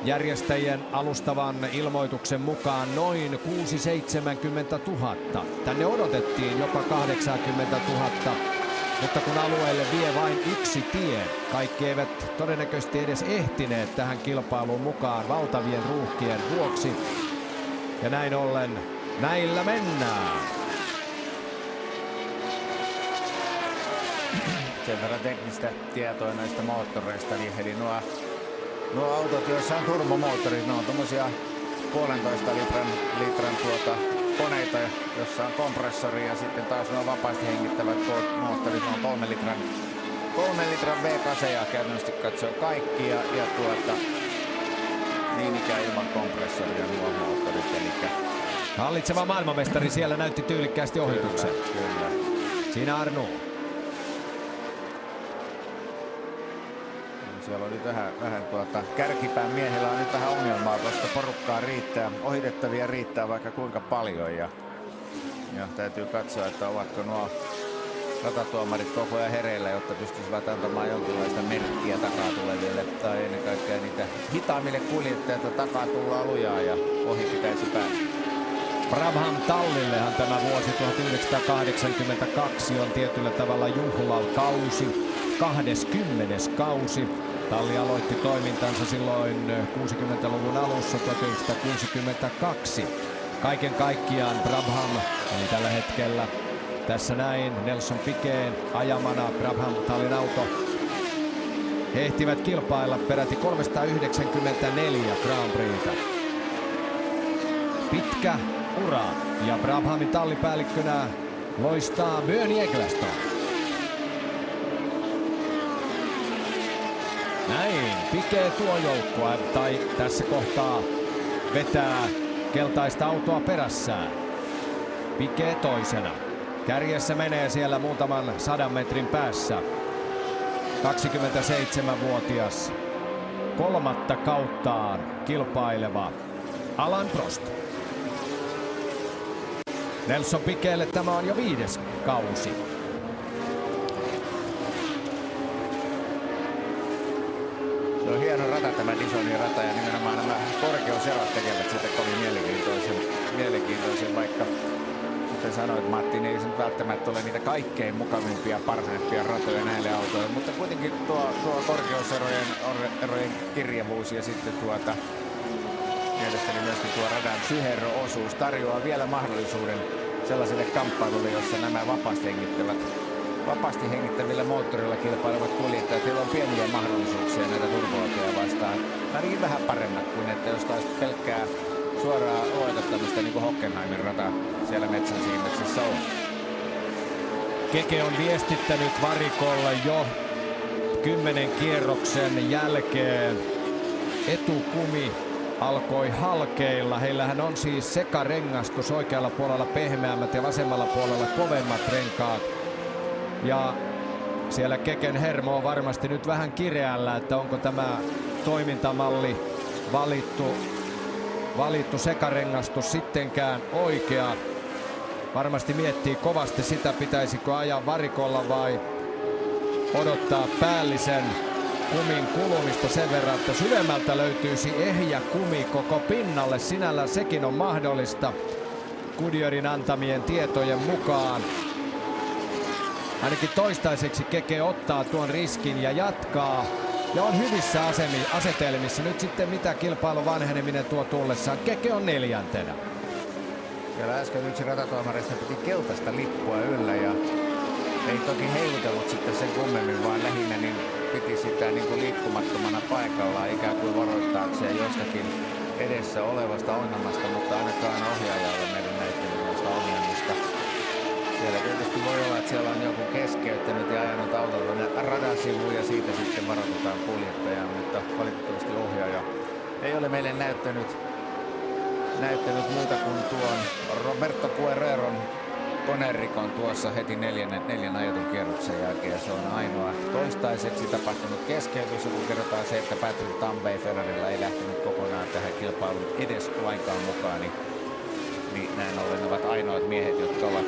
järjestäjien alustavan ilmoituksen mukaan noin 670 000. Tänne odotettiin jopa 80 000, mutta kun alueelle vie vain yksi tie, kaikki eivät todennäköisesti edes ehtineet tähän kilpailuun mukaan valtavien ruuhkien vuoksi. Ja näin ollen näillä mennään. Sen verran teknistä tietoa näistä moottoreista, niin eli nuo autot, joissa on turbomoottorit, ne on tommosia 1,5 litran koneita, jossa on kompressori ja sitten taas nuo vapaasti hengittävät moottorit, ne on 3 litran V8 käytännössä katsoo kaikki ja niin ikään ilman kompressoria nuo moottorit. Hallitseva maailmanmestari siellä näytti tyylikkäästi ohituksen. Kyllä. Siinä Arnaud. Siellä oli vähän kärkipään miehellä on nyt vähän ongelmaa, koska porukkaa riittää, ohitettavia riittää vaikka kuinka paljon ja täytyy katsoa, että ovatko nuo ratatuomarit koko ajan hereillä, jotta pystyisivät antamaan jonkinlaista merkkiä takaa tuleville tai ennen kaikkea niitä hitaammille kuljettajilta takaa tullaan lujaa ja ohi pitäisi päästä. Brabham Tallillehan tämä vuosi 1982 on tietyllä tavalla juhlakausi, 20. kausi. Talli aloitti toimintansa silloin 60-luvun alussa 1962. Kaiken kaikkiaan Brabham, eli tällä hetkellä tässä näin Nelson Piquet ajamana Brabham Tallin auto. He ehtivät kilpailla peräti 394 Grand Prix:tä. Pitkä ura ja Brabhamin tallipäällikkönä loistaa Bernie Eccleston. Näin, Piquet tuo joukkoa tai tässä kohtaa vetää keltaista autoa perässään. Piquet toisena. Kärjessä menee siellä muutaman 100 metrin päässä. 27-vuotias, kolmatta kauttaan kilpaileva Alain Prost. Nelson Piquetlle tämä on jo 5. kausi. Se on hieno rata tämä Dijonin rata ja nimenomaan nämä korkeuserot tekevät sitä kovin mielenkiintoisen vaikka kuten sanoit Matti, niin ei se nyt välttämättä ole niitä kaikkein mukavimpia, parhaimpia ratoja näille autoille, mutta kuitenkin tuo korkeuserojen kirjavuus ja sitten mielestäni myöskin tuo radan syherro-osuus tarjoaa vielä mahdollisuuden sellaiselle kamppailulle, jossa nämä vapaasti hengittävillä moottorilla kilpailevat kuljettajat, heillä on pieniä mahdollisuuksia näitä turboautoja vastaan. Ainakin vähän paremmat kuin että jos taas pelkkää suoraa luotettamista niin kuin Hockenheimin rata siellä metsän siimeksessä on. Keke on viestittänyt varikolle jo 10 kierroksen jälkeen. Etukumi alkoi halkeilla. Heillähän on siis sekarengastus, oikealla puolella pehmeämmät ja vasemmalla puolella kovemmat renkaat. Ja siellä Keken hermo on varmasti nyt vähän kireällä, että onko tämä toimintamalli valittu sekarengastus sittenkään oikea. Varmasti miettii kovasti sitä, pitäisikö ajaa varikolla vai odottaa päällisen kumin kulumista sen verran, että sydämeltä löytyisi ehjä kumi koko pinnalle. Sinällään sekin on mahdollista Goodyearin antamien tietojen mukaan. Ainakin toistaiseksi Keke ottaa tuon riskin ja jatkaa. Ja on hyvissä asetelmissa. Nyt sitten mitä kilpailun vanheneminen tuo tullessaan. Keke on 4. Siellä äsken yksi ratatuomarista piti keltaista lippua yllä ja ei toki heilutellut sitten sen kummemmin, vaan lähinnä niin piti sitä niin kuin liikkumattomana paikallaan ikään kuin varoittaakseen jostakin edessä olevasta ongelmasta, mutta ainakaan ohjaajalle meidän näyttelystä ongelmista. Siellä tietysti voi olla, että siellä on joku keskeyttänyt ja ajanut autolla tuonne radan sivuun ja siitä sitten varoitetaan kuljettajaa, mutta valitettavasti ohjaaja ei ole meille näyttänyt muuta kuin tuon Roberto Guerreron konerikon tuossa heti neljän ajetun kierroksen jälkeen. Se on ainoa toistaiseksi tapahtunut keskeytys, kun kerrotaan se, että Patrick Tambay Ferrarilla ei lähtenyt kokonaan tähän kilpailuun edes lainkaan mukaan, niin näin ollen ovat ainoat miehet, jotka ovat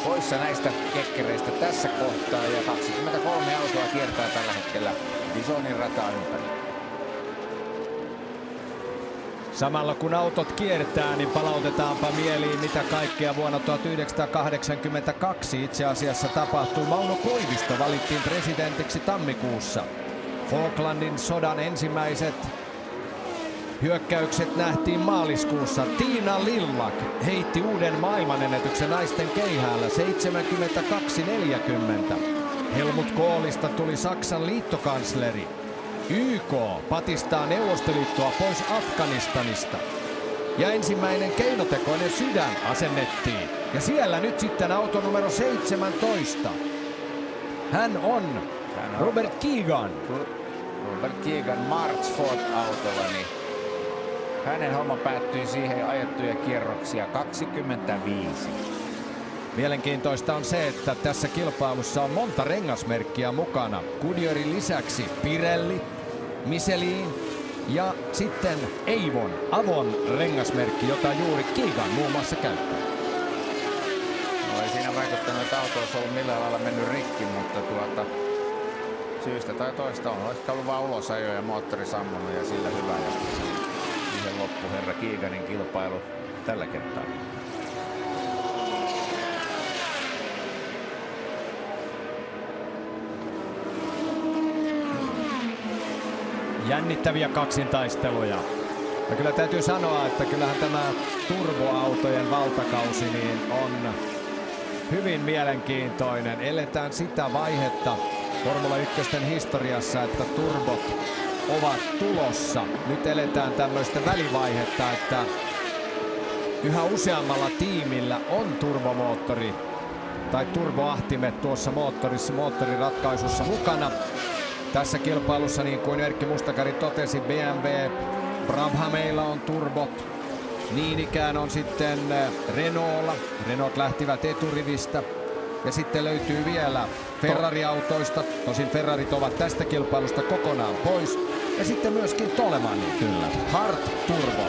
poissa näistä kekkereistä tässä kohtaa, ja 23 autoa kiertää tällä hetkellä Dijonin rataa ympäri. Samalla kun autot kiertää, niin palautetaanpa mieliin, mitä kaikkea vuonna 1982 itse asiassa tapahtui. Mauno Koivisto valittiin presidentiksi tammikuussa. Falklandin sodan ensimmäiset hyökkäykset nähtiin maaliskuussa. Tiina Lillak heitti uuden maailmanennätyksen naisten keihäällä 72-40. Helmut Kohlista tuli Saksan liittokansleri. YK patistaa Neuvostoliittoa pois Afganistanista. Ja ensimmäinen keinotekoinen sydän asennettiin. Ja siellä nyt sitten auto numero 17. Hän on Robert Keegan. Robert Keegan Marchford-autolla, niin hänen homma päättyi siihen ajettuja kierroksia 25. Mielenkiintoista on se, että tässä kilpailussa on monta rengasmerkkiä mukana. Goodyearin lisäksi Pirelli, Michelin ja sitten Avon rengasmerkki, jota juuri Keegan muun muassa käyttää. No ei siinä vaikuttanut, että auto olisi ollut millään lailla mennyt rikki, mutta syystä tai toista on ehkä ollut vaan ulosajo ja moottori sammunut ja sillä hyvä. Ja siihen loppu herra Keeganin kilpailu tällä kertaa. Jännittäviä kaksintaisteluja. Ja kyllä täytyy sanoa, että kyllähän tämä turboautojen valtakausi niin on hyvin mielenkiintoinen. Eletään sitä vaihetta Formula 1 historiassa, että turbot ovat tulossa. Nyt eletään tämmöistä välivaihetta, että yhä useammalla tiimillä on turbomoottori tai turboahtimet tuossa moottoriratkaisussa mukana. Tässä kilpailussa, niin kuin Erkki Mustakari totesi, BMW, Brabhameilla on turbot. Niin ikään on sitten Renaultlla. Renault lähtivät eturivistä. Ja sitten löytyy vielä Ferrari-autoista. Tosin Ferrarit ovat tästä kilpailusta kokonaan pois. Ja sitten myöskin Tolemanin. Kyllä. Hart Turbo.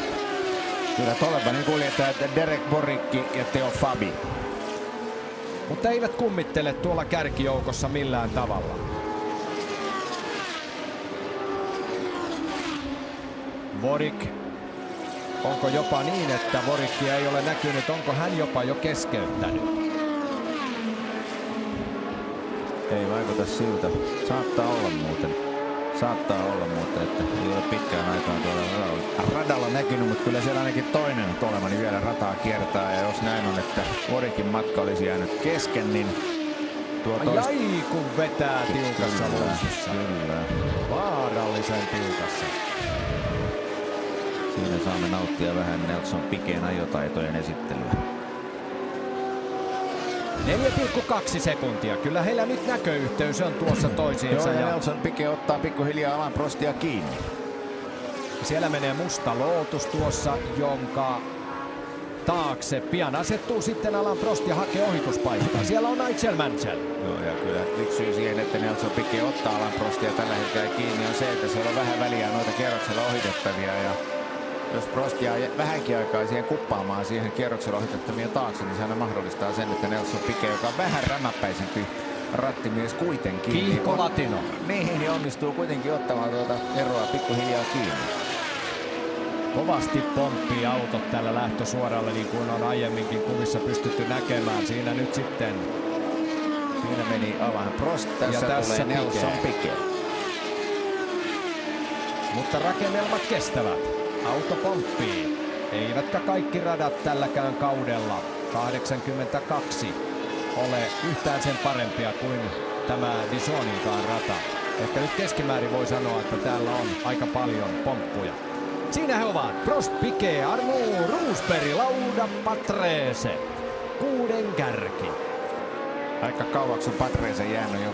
Kyllä Tolemanin kuljettajat Derek Borikki ja Theo Fabi. Mutta eivät kummittele tuolla kärkijoukossa millään tavalla. Vorik. Onko jopa niin, että Vorikkia ei ole näkynyt? Onko hän jopa jo keskeyttänyt? Ei vaikuta siltä. Saattaa olla muuten, että ei ole pitkään aikaan tuolla radalla näkynyt, mutta kyllä siellä ainakin toinen Tolemani vielä rataa kiertää. Ja jos näin on, että Vorikin matka olisi jäänyt kesken, niin Ai kun vetää tiukassa luisussa. Kyllä. Vaarallisen tiukassa. Siinä saamme nauttia vähän Nelson Piquén ajotaitojen esittelyä. 4,2 sekuntia. Kyllä heillä nyt näköyhteys on tuossa toisiinsa. Joo, ja Nelson Piqué ottaa pikkuhiljaa Alain Prostia kiinni. Siellä menee Musta Lotus tuossa, jonka taakse pian asettuu sitten Alain Prost ja hakee ohituspaikkaa. Siellä on Nigel Mansell. Joo, ja kyllä yksi syy siihen, että Nelson Piquet ottaa Alain Prostia tällä hetkellä kiinni, on se, että siellä on vähän väliä noita kierroksella ohitettavia. Ja jos Prost jää vähänkin aikaa siihen kuppaamaan siihen kierroksella ohitettavien taakse, niin sehän mahdollistaa sen, että Nelson Piquet, joka on vähän rämäpäisempi rattimies kuitenkin. Kiihko latino. Niin onnistuu kuitenkin ottamaan tuota eroa pikkuhiljaa kiinni. Kovasti pomppii autot tällä lähtösuoralla, niin kuin on aiemminkin kuvissa pystytty näkemään. Siinä nyt sitten. Siinä meni Alain Prost, tässä tulee Nelson Piquet. Mutta rakennelmat kestävät. Auto pomppii. Eivätkä kaikki radat tälläkään kaudella 82 ole yhtään sen parempia kuin tämä Dijoninkaan rata. Ehkä nyt keskimäärin voi sanoa, että täällä on aika paljon pomppuja. Siinä he ovat. Prost, Piquet, Arnoux, Roosberg, Lauda, Patrese. 6 kärki. Aika kauaksi on Patrese jäänyt jo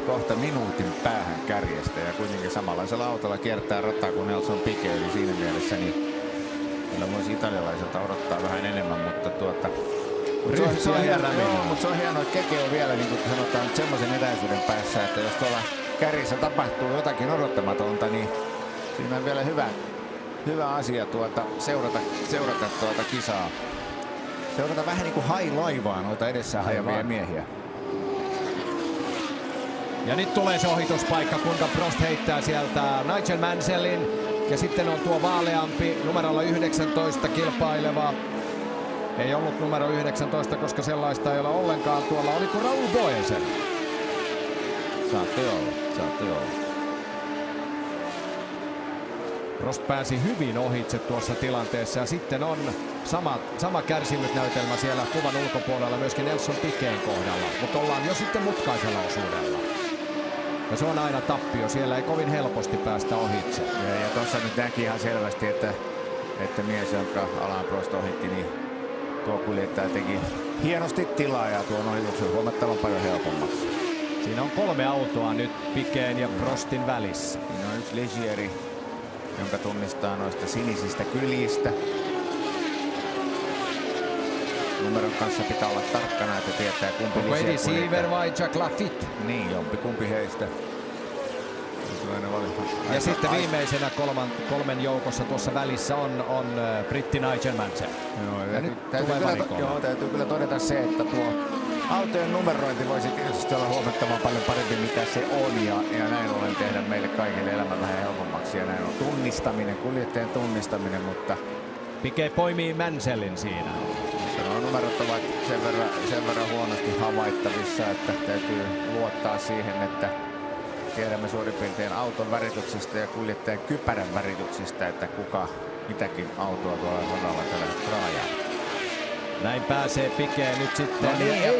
kohta minuutin päähän kärjestä ja kuitenkin samanlaisella autolla kiertää rataa kuin Nelson Piquet, eli siinä mielessä niin kyllä voisi italialaiselta odottaa vähän enemmän, mutta se on hienoa, että Keke on vielä, niin kuin sanotaan, semmoisen etäisyyden päässä, että jos tuolla kärjessä tapahtuu jotakin odottamatonta, niin siinä on vielä hyvä asia seurata tuota kisaa. Seurata vähän niin kuin hailaivaa noita edessä ajavia miehiä. Ja nyt tulee se ohituspaikka, kuinka Prost heittää sieltä Nigel Mansellin. Ja sitten on tuo vaaleampi numerolla 19 kilpaileva. Ei ollut numero 19, koska sellaista ei ole ollenkaan. Tuolla oli kuin Raoul Boesen. Saatte olla. Prost pääsi hyvin ohitse tuossa tilanteessa ja sitten on sama kärsimysnäytelmä siellä kuvan ulkopuolella myöskin Nelson Piquetin kohdalla, mutta ollaan jo sitten mutkaisella osuudella. Ja se on aina tappio, siellä ei kovin helposti päästä ohitse. Ja tuossa nyt näki ihan selvästi, että mies, jonka Alain Prost ohitti, niin tuo kuljettaja teki hienosti tilaa ja tuon ohituksen huomattavan paljon helpommaksi. Siinä on 3 autoa nyt Piquetin ja Prostin välissä. Siinä on yksi Ligieri, jonka tunnistaa noista sinisistä kyljistä. Numeron kanssa pitää olla tarkkana, että tietää kumpi Onko Eddie Seaver vai Jack Lafitte? Niin, kumpi heistä. Ja sitten viimeisenä kolmen joukossa tuossa välissä on britti Nigel Mansell. Ja nyt tulee valikoima. Täytyy kyllä todeta se, että tuo autojen numerointi voisi tietysti olla huomattavan paljon parempi mitä se on ja näin ollen tehdä meille kaikille elämän vähän helpommaksi ja näin on kuljettajan tunnistaminen, mutta Piquet poimii Mansellin siinä. Numerot ovat sen verran huonosti havaittavissa, että täytyy luottaa siihen, että tiedämme suurin piirtein auton värityksestä ja kuljettajan kypärän värityksestä, että kuka mitäkin autoa tuolla radalla tällä hetkellä ajaa. Näin pääsee Piquet nyt sitten. No niin, ei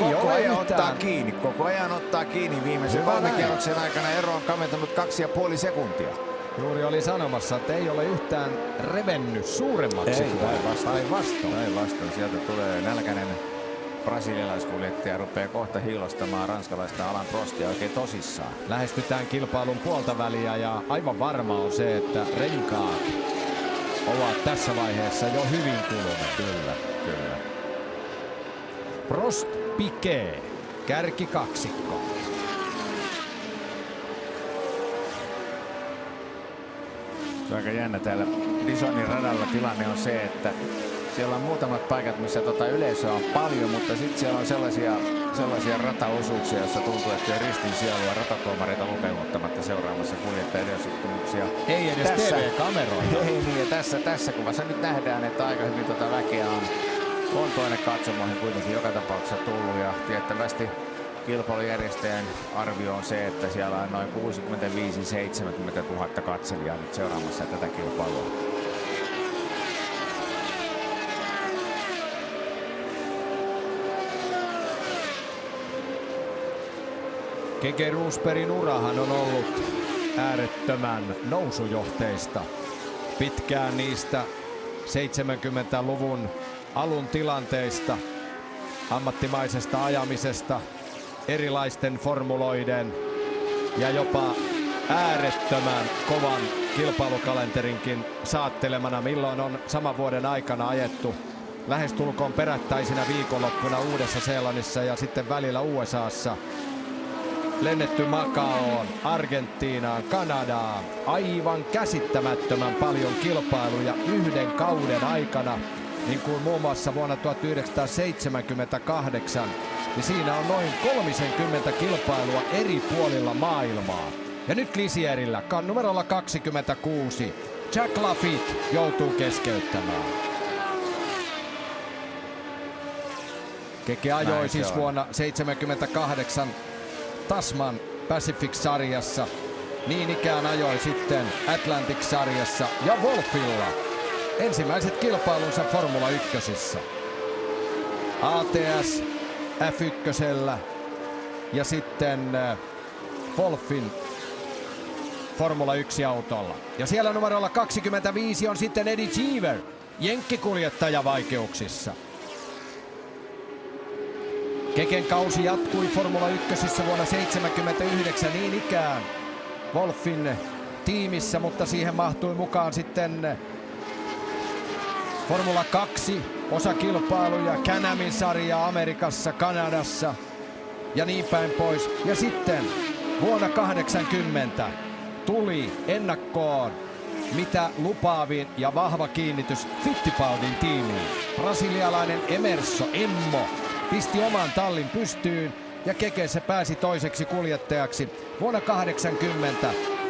koko ajan ottaa kiinni. Viimeisen 3 kierroksen aikana ero on kaventunut 2,5 sekuntia. Juuri oli sanomassa, että ei ole yhtään revennyt suuremmaksi. Päinvastoin. Sieltä tulee nälkäinen brasilialaiskuljettaja, rupeaa kohta hiilostamaan ranskalaista Alain Prostia oikein tosissaan. Lähestytään kilpailun puolta väliä ja aivan varma on se, että renkaat ovat tässä vaiheessa jo hyvin kuluneet. Kyllä. Prost, Piquet, kärkikaksikko. Se on aika jännä täällä Dijonin radalla tilanne on se, että siellä on muutamat paikat, missä yleisöä on paljon, mutta sitten siellä on sellaisia rataosuuksia, joissa tuntuu, että ristin sielua ratatuomareita lukemuttamatta seuraamassa kuljettajan edesottumuksia. Ei edes TV-kameroita. Ei niin, ja tässä kuvassa nyt nähdään, että aika hyvin väkeä on tuonne katsomoihin kuitenkin joka tapauksessa tullut ja tiettävästi kilpailujärjestäjän arvio on se, että siellä on noin 65-70 000 katselijaa nyt seuraamassa tätä kilpailua. Keke Roosbergin urahan on ollut äärettömän nousujohteista. Pitkään niistä 70-luvun alun tilanteista, ammattimaisesta ajamisesta, erilaisten formuloiden ja jopa äärettömän kovan kilpailukalenterinkin saattelemana, milloin on saman vuoden aikana ajettu lähestulkoon perättäisinä viikonloppuna Uudessa-Seelannissa ja sitten välillä USAssa. Lennetty Macaoon, Argentiinaan, Kanadaan. Aivan käsittämättömän paljon kilpailuja yhden kauden aikana, niin kuin muun muassa vuonna 1978. Niin siinä on noin 30 kilpailua eri puolilla maailmaa. Ja nyt Lisierillä numerolla 26 Jack Laffite joutuu keskeyttämään. Keke ajoi siis vuonna 1978 Tasman Pacific-sarjassa. Niin ikään ajoi sitten Atlantic-sarjassa ja Wolffilla ensimmäiset kilpailunsa Formula 1. ATS F1 ja sitten Wolffin Formula 1-autolla. Ja siellä numerolla 25 on sitten Eddie Cheever, jenkkikuljettaja vaikeuksissa. Keken kausi jatkui Formula 1 vuonna 1979 niin ikään Wolffin tiimissä, mutta siihen mahtui mukaan sitten Formula 2 osakilpailuja, Can-Amin sarjaa Amerikassa, Kanadassa ja niin päin pois. Ja sitten vuonna 1980 tuli ennakkoon mitä lupaavin ja vahva kiinnitys Fittipaldin tiimiin. Brasilialainen Emerson Emmo pisti oman tallin pystyyn ja Kekessä pääsi toiseksi kuljettajaksi vuonna 1980.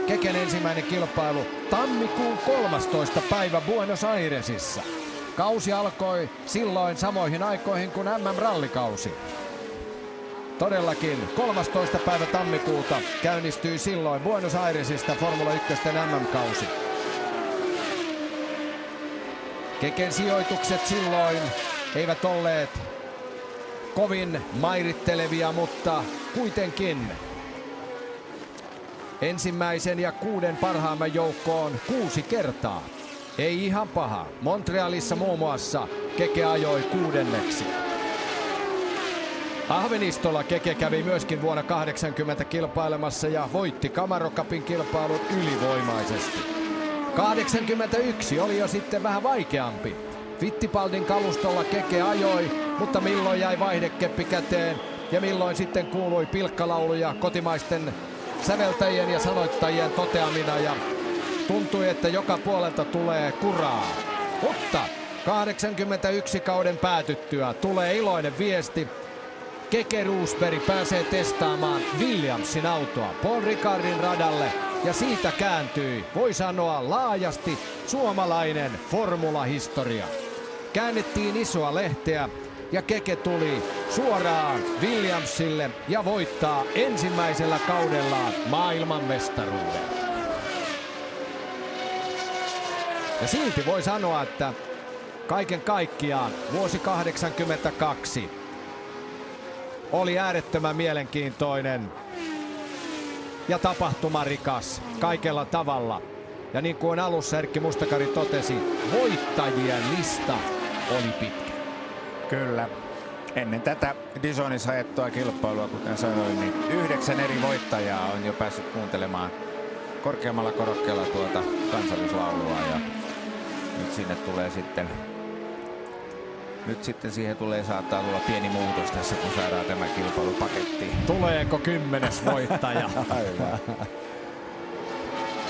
Keken ensimmäinen kilpailu tammikuun 13. päivä Buenos Airesissa. Kausi alkoi silloin samoihin aikoihin kuin MM-rallikausi. Todellakin 13. päivä tammikuuta käynnistyi silloin Buenos Airesista Formula 1 MM-kausi. Keken sijoitukset silloin eivät olleet kovin mairittelevia, mutta kuitenkin ensimmäisen ja 6 parhaimman joukkoon 6 kertaa. Ei ihan paha. Montrealissa muun muassa Keke ajoi 6. Ahvenistolla Keke kävi myöskin vuonna 80 kilpailemassa ja voitti Camaro Cupin kilpailun ylivoimaisesti. 81 oli jo sitten vähän vaikeampi. Fittipaldin kalustolla Keke ajoi, mutta milloin jäi vaihdekeppi käteen ja milloin sitten kuului pilkkalauluja kotimaisten säveltäjien ja sanoittajien toteamina ja tuntui, että joka puolelta tulee kuraa. Mutta 81 kauden päätyttyä tulee iloinen viesti. Keke Roosberg pääsee testaamaan Williamsin autoa Paul Ricardin radalle ja siitä kääntyi, voi sanoa laajasti, suomalainen formulahistoria. Käännettiin isoa lehteä ja Keke tuli suoraan Williamsille ja voittaa ensimmäisellä kaudellaan maailmanmestaruuden. Ja silti voi sanoa, että kaiken kaikkiaan vuosi 1982 oli äärettömän mielenkiintoinen ja tapahtumarikas kaikella tavalla. Ja niin kuin alussa Erkki Mustakari totesi, voittajien lista oli pitkä. Kyllä. Ennen tätä Dijonissa ajettua kilpailua, kuten sanoin, niin 9 eri voittajaa on jo päässyt kuuntelemaan korkeammalla korokkeella tuota kansallislaulua. Ja nyt sinne tulee sitten siihen saattaa tulla pieni muutos tässä, kun saadaan tämä kilpailu pakettiin. Tuleeko 10. voittaja? Aivan.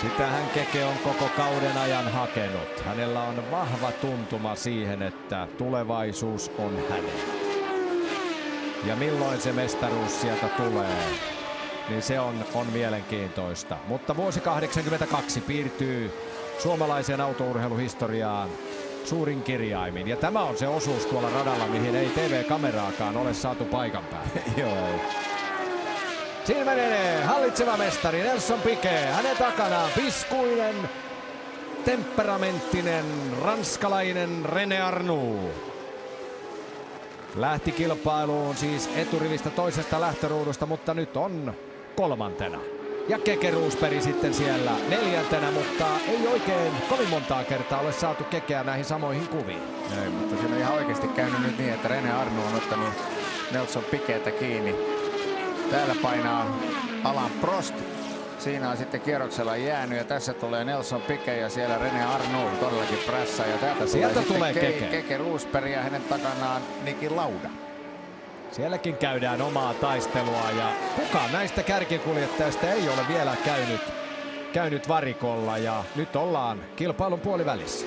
Sitähän Keke on koko kauden ajan hakenut. Hänellä on vahva tuntuma siihen, että tulevaisuus on hänen. Ja milloin se mestaruus sieltä tulee, niin se on mielenkiintoista. Mutta vuosi 1982 piirtyy suomalaisen autourheiluhistoriaan suurin kirjaimin. Ja tämä on se osuus tuolla radalla, mihin ei TV-kameraakaan ole saatu paikan päälle. Joo. Siinä menee hallitseva mestari Nelson Piquet. Hänen takanaan piskuinen, temperamenttinen ranskalainen René Arnoux. Lähti kilpailuun siis eturivistä toisesta lähtöruudusta, mutta nyt on 3. Ja Keke Roosberg sitten siellä 4, mutta ei oikein kovin montaa kertaa ole saatu Kekeä näihin samoihin kuviin. Ei, mutta siinä on ihan oikeasti käynyt nyt niin, että René Arnoux on ottanut Nelson Piquetä kiinni. Täällä painaa Alain Prost Siinä on sitten kierroksella jäänyt ja tässä tulee Nelson Piquet ja siellä René Arnoux todellakin prässä. Ja täältä tulee Keke Rosberg ja hänen takanaan Niki Lauda. Sielläkin käydään omaa taistelua ja kukaan näistä kärkikuljettajista ei ole vielä käynyt varikolla ja nyt ollaan kilpailun puolivälissä.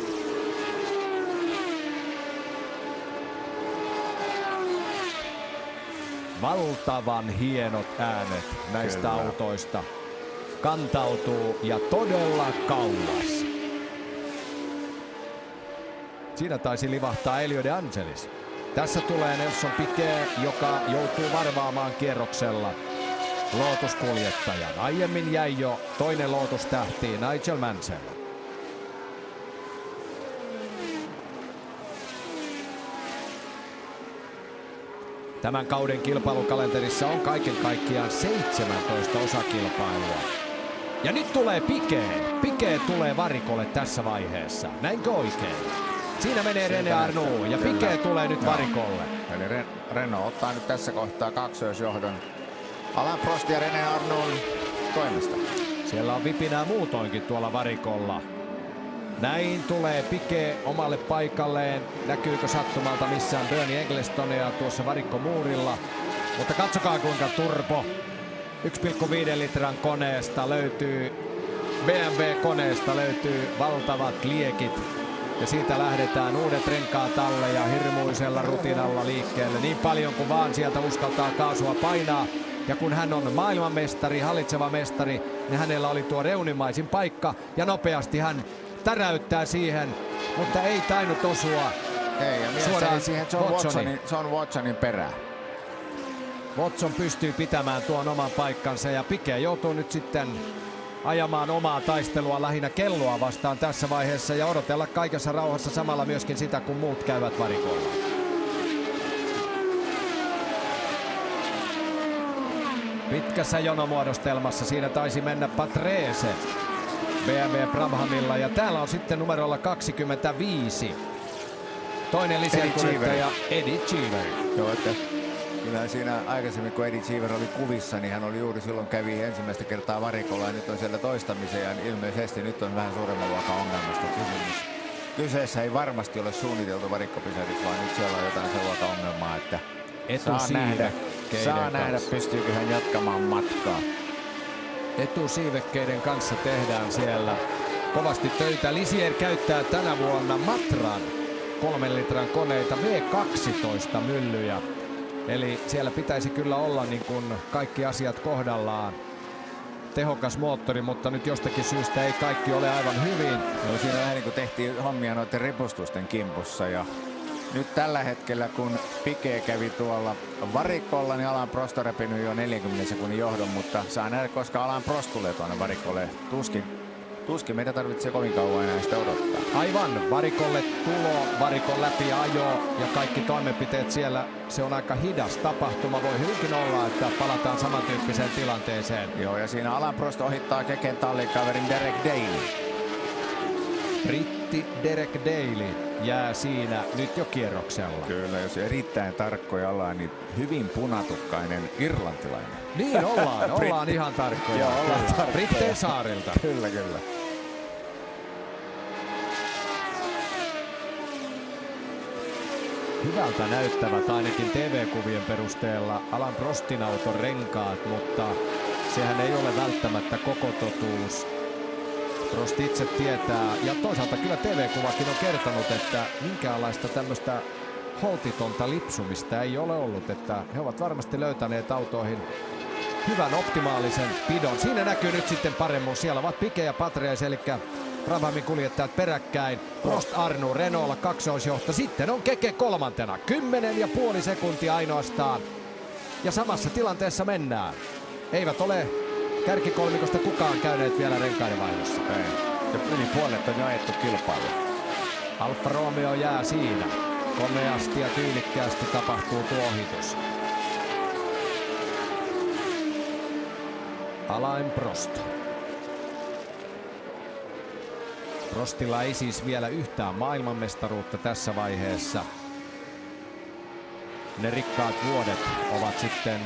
Valtavan hienot äänet näistä autoista kantautuu ja todella kauas. Siinä taisi livahtaa Elio De Angelis. Tässä tulee Nelson Piquet, joka joutuu varvaamaan kierroksella Lotus-kuljettajan. Aiemmin jäi jo toinen Lotus-tähti Nigel Mansell. Tämän kauden kilpailukalenterissa on kaiken kaikkiaan 17 osakilpailua. Ja nyt tulee Piquet. Piquet tulee varikolle tässä vaiheessa. Näinkö oikein? Siinä menee René Arnoux ja Piquet tulee nyt varikolle. Eli Renault ottaa nyt tässä kohtaa kaksoisjohdon Alain Prost ja René Arnoux toimesta. Siellä on vipinää muutoinkin tuolla varikolla. Näin tulee Piquet omalle paikalleen. Näkyykö sattumalta missään Bernie Ecclestonia tuossa varikkomuurilla? Mutta katsokaa kuinka turbo 1,5 litran koneesta löytyy, BMW-koneesta löytyy valtavat liekit. Ja siitä lähdetään uudet renkaat alle ja hirmuisella rutinalla liikkeelle. Niin paljon kuin vaan sieltä uskaltaa kaasua painaa. Ja kun hän on maailmanmestari, hallitseva mestari, niin hänellä oli tuo reunimaisin paikka. Ja nopeasti hän täräyttää siihen, mutta ei tainnut osua suoraan siihen John Watsonin perään. Watson pystyy pitämään tuon oman paikkansa ja Piquet joutuu nyt sitten ajamaan omaa taistelua lähinnä kelloa vastaan tässä vaiheessa ja odotella kaikessa rauhassa samalla myöskin sitä, kun muut käyvät varikolla. Pitkässä jonomuodostelmassa siinä taisi mennä Patrese BMW Brabhamilla ja täällä on sitten numerolla 25. Toinen lisäkuljettaja Eddie Cheever. Joo, että kyllä siinä aikaisemmin kun Eddie Cheever oli kuvissa, niin hän oli juuri silloin kävi ensimmäistä kertaa varikolla ja nyt on siellä toistamiseen ja ilmeisesti nyt on vähän suuremman luokan ongelmasta kysymys. Kyseessä ei varmasti ole suunniteltu varikkopysähdys, vaan nyt siellä on jotain sellaista ongelmaa, että saa nähdä pystyykö hän jatkamaan matkaa. Etusiivekkeiden kanssa tehdään siellä kovasti töitä. Ligier käyttää tänä vuonna Matran 3 litran koneita V12 myllyjä. Eli siellä pitäisi kyllä olla niin kuin kaikki asiat kohdallaan. Tehokas moottori, mutta nyt jostakin syystä ei kaikki ole aivan hyvin. Joo, siinä vähän niin kuin tehtiin hommia noiden ripustusten kimpussa ja nyt tällä hetkellä kun Piquet kävi tuolla varikolla, niin Alain Prost on repinyt jo 40 sekunnin johdon, mutta saa nähdä, koska Alain Prost tulee tuonne varikolle. Tuskin meitä tarvitsee kovin kauan enää sitä odottaa. Aivan, varikolle tulo, varikon läpi ajo ja kaikki toimenpiteet siellä, se on aika hidas tapahtuma. Voi hyvinkin olla, että palataan samantyyppiseen tilanteeseen. Joo, ja siinä Alain Prost ohittaa Keken tallikaverin Derek Daly. Britti Derek Daly jää siinä nyt jo kierroksella. Kyllä, jos erittäin tarkkoja ollaan, niin hyvin punatukkainen irlantilainen. Niin ollaan ihan tarkkoja. Joo, ollaan tarkkoja. Britteen saarilta. Kyllä. Hyvältä näyttävät ainakin TV-kuvien perusteella Alain Prostin auton renkaat, mutta sehän ei ole välttämättä koko totuus. Prost itse tietää, ja toisaalta kyllä TV-kuvakin on kertonut, että minkäänlaista tämmöistä holtitonta lipsumista ei ole ollut, että he ovat varmasti löytäneet autoihin hyvän optimaalisen pidon. Siinä näkyy nyt sitten paremmuus. Siellä ovat Piquet ja Patrese, eli Brabhamin kuljettajat peräkkäin. Prost, Arnoux, Renaultilla kaksoisjohto. Sitten on Keke kolmantena. 10,5 sekuntia ainoastaan. Ja samassa tilanteessa mennään. Eivät ole kärkikolmikosta kukaan käyneet vielä renkaiden vaihdossa. Ja yli puolet on jo ajettu kilpailu. Alfa Romeo jää siinä. Komeasti ja tyylikkäästi tapahtuu tuo ohitus. Alain Prost. Prostilla ei siis vielä yhtään maailmanmestaruutta tässä vaiheessa. Ne rikkaat vuodet ovat sitten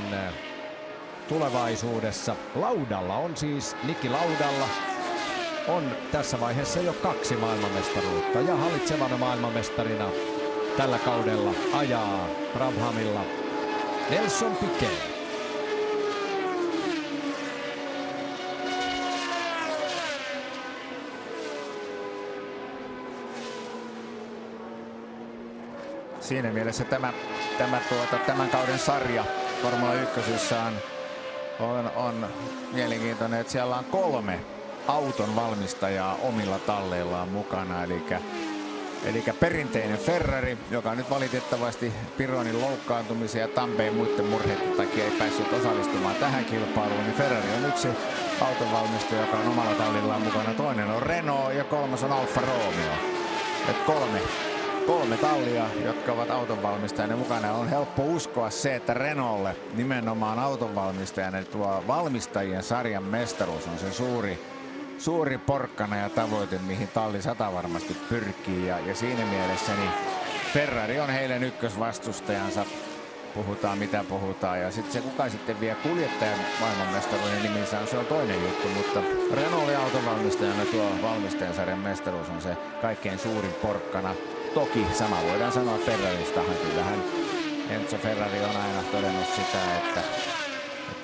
tulevaisuudessa. Laudalla on siis, Niki Laudalla on tässä vaiheessa jo 2 maailmanmestaruutta ja hallitsevana maailmanmestarina tällä kaudella ajaa Brabhamilla Nelson Piquet. Siinä mielessä tämän kauden sarja Formula 1 on mielenkiintoinen, että siellä on 3 auton valmistajaa omilla talleillaan mukana. Eli perinteinen Ferrari, joka nyt valitettavasti Pironin loukkaantumisen ja Tampeen muiden murheiden takia ei päässyt osallistumaan tähän kilpailuun, niin Ferrari on yksi autonvalmistaja, joka on omalla tallillaan mukana. Toinen on Renault ja 3. on Alfa Romeo. Et 3 tallia, jotka ovat autonvalmistajana mukana. On helppo uskoa se, että Renaultlle nimenomaan autonvalmistajana tuo valmistajien sarjan mestaruus on se suuri porkkana ja tavoite, mihin talli 100 varmasti pyrkii. Ja siinä mielessä niin Ferrari on heidän ykkösvastustajansa. Puhutaan mitä puhutaan. Ja sitten se kuka sitten vie kuljettajan maailmanmestaruuden nimissä, se on toinen juttu. Mutta Renaultin autonvalmistajana tuo valmistajan sarjan mestaruus on se kaikkein suurin porkkana. Toki sama voidaan sanoa Ferraristahan. Kyllähän Enzo Ferrari on aina todennut sitä, että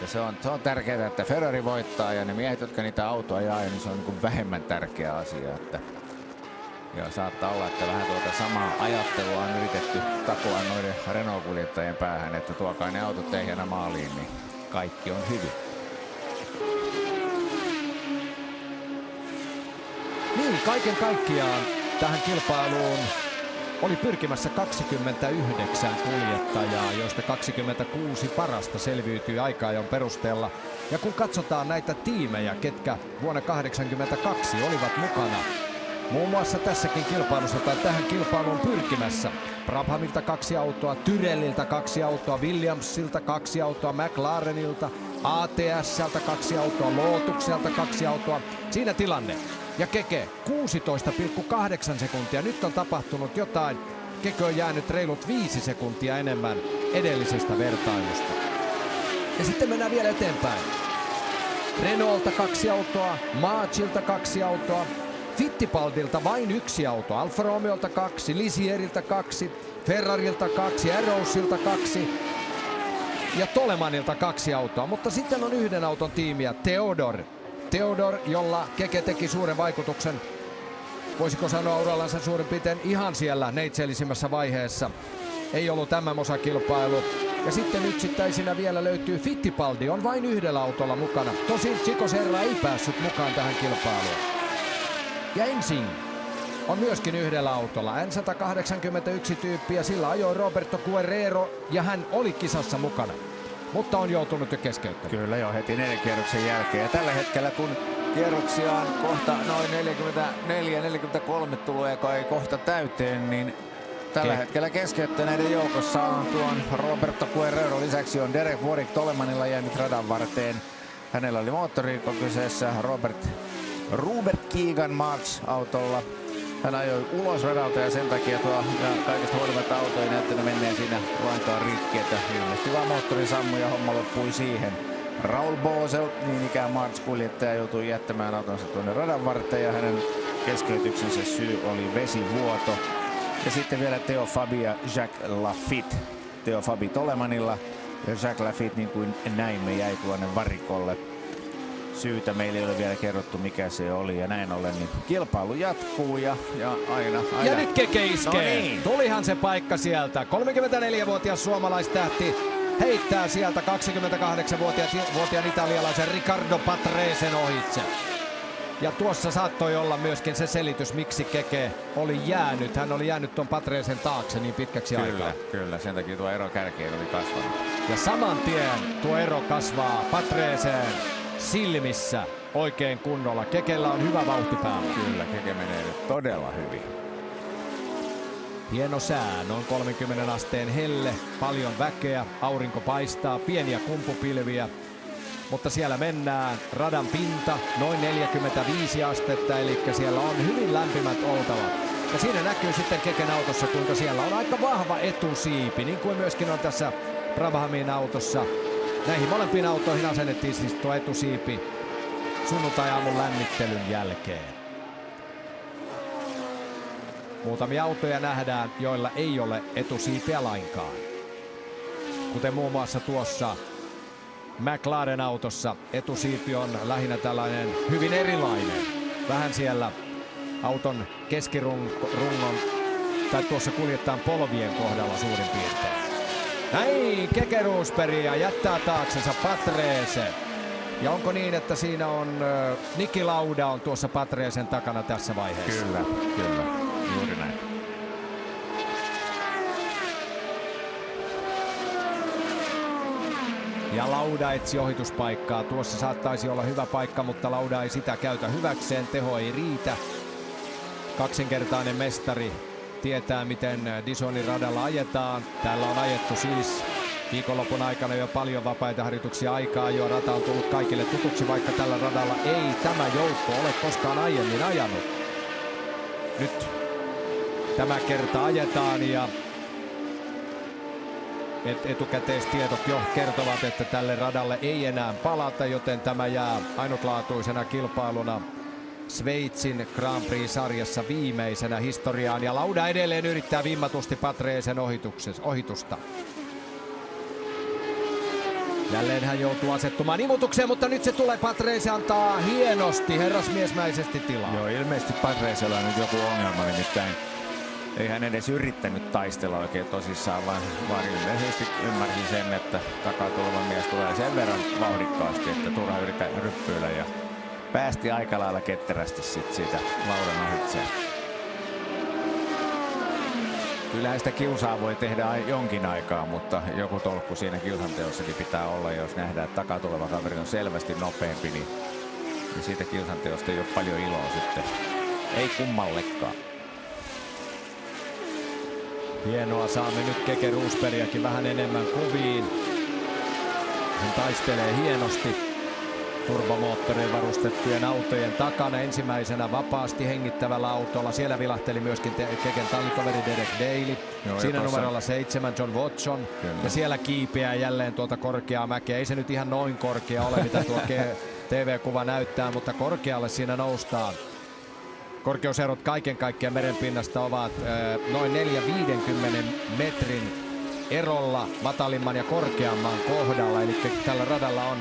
se on tärkeää, että Ferrari voittaa ja ne miehet, jotka niitä autoja ajaa, niin se on niin kuin vähemmän tärkeä asia. Ja saattaa olla, että vähän tuota samaa ajattelua on yritetty takoa noiden Renault-kuljettajien päähän, että tuokaa ne autot ehjänä maaliin, niin kaikki on hyvin. Niin, kaiken kaikkiaan tähän kilpailuun oli pyrkimässä 29 kuljettajaa, joista 26 parasta selviytyi aika-ajon perusteella. Ja kun katsotaan näitä tiimejä, ketkä vuonna 1982 olivat mukana, muun muassa tässäkin kilpailussa tai tähän kilpailuun pyrkimässä. Brabhamilta 2 autoa, Tyrrelliltä 2 autoa, Williamsilta 2 autoa, McLarenilta, ATSltä 2 autoa, Lotukselta 2 autoa. Siinä tilanne. Ja Keke 16,8 sekuntia. Nyt on tapahtunut jotain. Keke on jäänyt reilut 5 sekuntia enemmän edellisestä vertailusta. Ja sitten mennään vielä eteenpäin. Renault'ta 2 autoa, Marchilta 2 autoa, Fittipaldilta vain 1 auto, Alfa Romeolta 2, Lisieriltä 2, Ferrarilta 2, Arrowsilta 2 ja Tolemanilta 2 autoa. Mutta sitten on 1 auton tiimiä, Theodor, jolla Keke teki suuren vaikutuksen, voisiko sanoa urallansa suurin piirtein ihan siellä neitseellisimmässä vaiheessa. Ei ollut MM-osakilpailu. Ja sitten yksittäisinä vielä löytyy Fittipaldi, on vain 1 autolla mukana. Tosin Chico Serra ei päässyt mukaan tähän kilpailuun. Ja Ensing on myöskin 1 autolla. N181 tyyppiä, sillä ajoi Roberto Guerrero ja hän oli kisassa mukana. Mutta on joutunut jo keskeyttämään. Kyllä jo heti 4 kierroksen jälkeen. Ja tällä hetkellä kun kierroksia on kohta noin 44-43 tulee kai kohta täyteen, niin tällä hetkellä keskeyttäneiden joukossa on tuon Roberto Guerrero. Lisäksi on Derek Warwick Tolemanilla jäänyt radan varteen. Hänellä oli moottorikko kyseessä Robert Keegan March-autolla. Hän ajoi ulos radalta ja sen takia kaikesta huolimatta auto ei näyttänyt menneen siinä lainkaan rikki, että ilmeisesti vaan moottori sammui ja homma loppui siihen. Raul Boesel, niin ikään March-kuljettaja, joutui jättämään autonsa tuonne radan varteen ja hänen keskeytyksensä syy oli vesivuoto. Ja sitten vielä Theo Fabi ja Jacques Lafitte. Theo Fabi Tolemanilla ja Jacques Lafitte, niin kuin näimme, jäi tuonne varikolle. Syytä meillä ei ole vielä kerrottu, mikä se oli, ja näin ollen niin kilpailu jatkuu ja aina. Ja nyt Keke iskee. No niin. Tulihan se paikka sieltä. 34-vuotias suomalaistähti heittää sieltä 28-vuotiaan italialaisen Riccardo Patresen ohitse. Ja tuossa saattoi olla myöskin se selitys, miksi Keke oli jäänyt. Hän oli jäänyt tuon Patresen taakse niin pitkäksi aikaa. Kyllä, sen takia tuo ero kärkeen oli kasvanut. Ja saman tien tuo ero kasvaa Patresen silmissä oikein kunnolla. Kekellä on hyvä vauhti päällä. Kyllä, Keke menee nyt todella hyvin. Hieno sää, noin 30 asteen helle, paljon väkeä, aurinko paistaa, pieniä kumpupilviä. Mutta siellä mennään, radan pinta noin 45 astetta, eli siellä on hyvin lämpimät oltavat. Ja siinä näkyy sitten Keken autossa, kuinka siellä on aika vahva etusiipi, niin kuin myöskin on tässä Brabhamin autossa. näihin molempiin autoihin asennettiin siis tuo etusiipi sunnuntai-aamun lämmittelyn jälkeen. Muutamia autoja nähdään, joilla ei ole etusiipiä lainkaan. Kuten muun muassa tuossa McLaren-autossa etusiipi on lähinnä tällainen hyvin erilainen. Vähän siellä auton keskirungon tai tuossa kuljettajan polvien kohdalla suurin piirtein. Näin Keke Rosberg ja jättää taaksensa Patrese. Ja onko niin, että siinä on Niki Lauda on tuossa Patresen takana tässä vaiheessa? Kyllä, juuri näin. Ja Lauda etsi ohituspaikkaa. Tuossa saattaisi olla hyvä paikka, mutta Lauda ei sitä käytä hyväkseen. Teho ei riitä. Kaksinkertainen mestari tietää, miten Dizonin radalla ajetaan. Täällä on ajettu siis viikonlopun aikana jo paljon vapaita harjoituksia aikaa. Jo rata on tullut kaikille tutuksi, vaikka tällä radalla ei tämä joukko ole koskaan aiemmin ajanut. Nyt tämä kerta ajetaan ja etukäteistiedot jo kertovat, että tälle radalle ei enää palata, joten tämä jää ainutlaatuisena kilpailuna Sveitsin Grand Prix-sarjassa viimeisenä historiaan. Ja Lauda edelleen yrittää vimmatusti Patresen ohitusta. Jälleen hän joutuu asettumaan imutukseen, mutta nyt se tulee. Patrese antaa hienosti, herrasmiesmäisesti tilaa. Joo, ilmeisesti Patresella on nyt joku ongelma, nimittäin ei hän edes yrittänyt taistella oikein tosissaan, vaan ilmeisesti ymmärsin sen, että takaa tuleva mies tulee sen verran vauhdikkaasti, että turha yrittää ryppyillä ja päästi aika lailla ketterästi siitä Laudan ohitseen. Kyllähän sitä kiusaa voi tehdä jonkin aikaa, mutta joku tolkku siinä kiusanteossakin pitää olla. Jos nähdään, että takaa tuleva kaveri on selvästi nopeampi, niin siitä kiusanteosta ei ole paljon iloa sitten. Ei kummallekaan. Hienoa, saamme nyt Keke Rosbergiäkin vähän enemmän kuviin. Hän taistelee hienosti turbomoottorein varustettujen autojen takana. Ensimmäisenä vapaasti hengittävällä autolla. Siellä vilahteli myöskin Keken tallitoveri Derek Daly. Joo, siinä numerolla 7 John Watson. Kyllä. Ja siellä kiipeää jälleen tuota korkeaa mäkeä. Ei se nyt ihan noin korkea ole, mitä tuo TV-kuva näyttää, mutta korkealle siinä noustaan. Korkeuserot kaiken kaikkiaan merenpinnasta ovat noin 450 metrin erolla matalimman ja korkeamman kohdalla. Eli tällä radalla on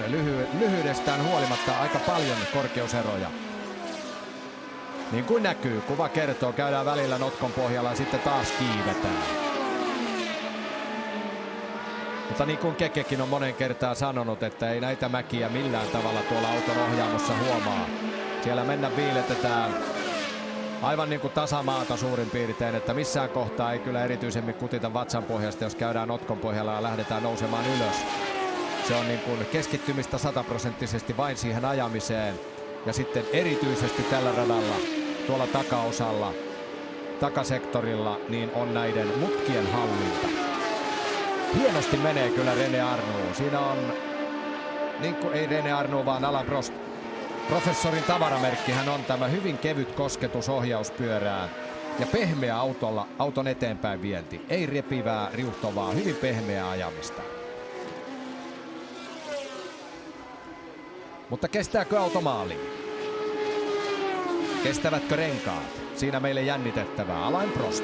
lyhyydestään huolimatta aika paljon korkeuseroja. Niin kuin näkyy, kuva kertoo, käydään välillä notkon pohjalla ja sitten taas kiivetään. Mutta niin kuin Kekekin on monen kertaan sanonut, että ei näitä mäkiä millään tavalla tuolla auton ohjaamossa huomaa. Siellä mennä viiletetään aivan niin kuin tasamaata suurin piirtein, että missään kohtaa ei kyllä erityisemmin kutita vatsan pohjasta, jos käydään notkon pohjalla ja lähdetään nousemaan ylös. Se on niin kuin keskittymistä 100% vain siihen ajamiseen. Ja sitten erityisesti tällä radalla, tuolla takaosalla, takasektorilla, niin on näiden mutkien hallinta. Hienosti menee kyllä René Arnoux. Siinä on, niin kuin ei René Arnoux, vaan Alain Prost. Professorin tavaramerkki hän on tämä hyvin kevyt kosketus ohjauspyörään ja pehmeä autolla auton eteenpäin vienti. Ei repivää, riuhtovaa, hyvin pehmeää ajamista. Mutta kestääkö auto maaliin? Kestävätkö renkaat? Siinä meille jännitettävää. Alain Prost.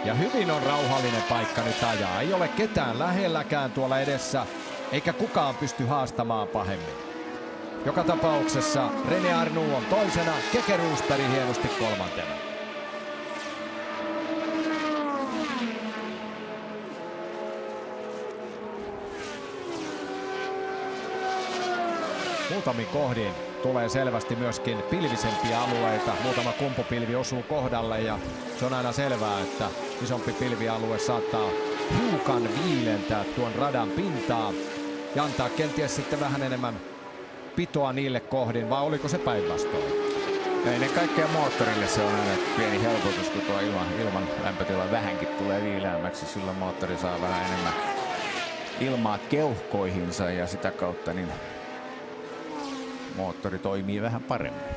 Ja hyvin on rauhallinen paikka nyt ajaa. Ei ole ketään lähelläkään tuolla edessä. Eikä kukaan pysty haastamaan pahemmin. Joka tapauksessa René Arnoux on toisena, Keke Rosberg hienosti kolmantena. Muutamin kohdin tulee selvästi myöskin pilvisempiä alueita. Muutama kumpupilvi osuu kohdalle ja se on aina selvää, että isompi pilvialue saattaa hiukan viilentää tuon radan pintaa ja antaa kenties sitten vähän enemmän pitoa niille kohdin, vai oliko se päinvastoin? Ennen kaikkea moottorille se on aina pieni helpotus, kun tuo ilman lämpötila vähänkin tulee viileämmäksi. Silloin moottori saa vähän enemmän ilmaa keuhkoihinsa ja sitä kautta niin moottori toimii vähän paremmin.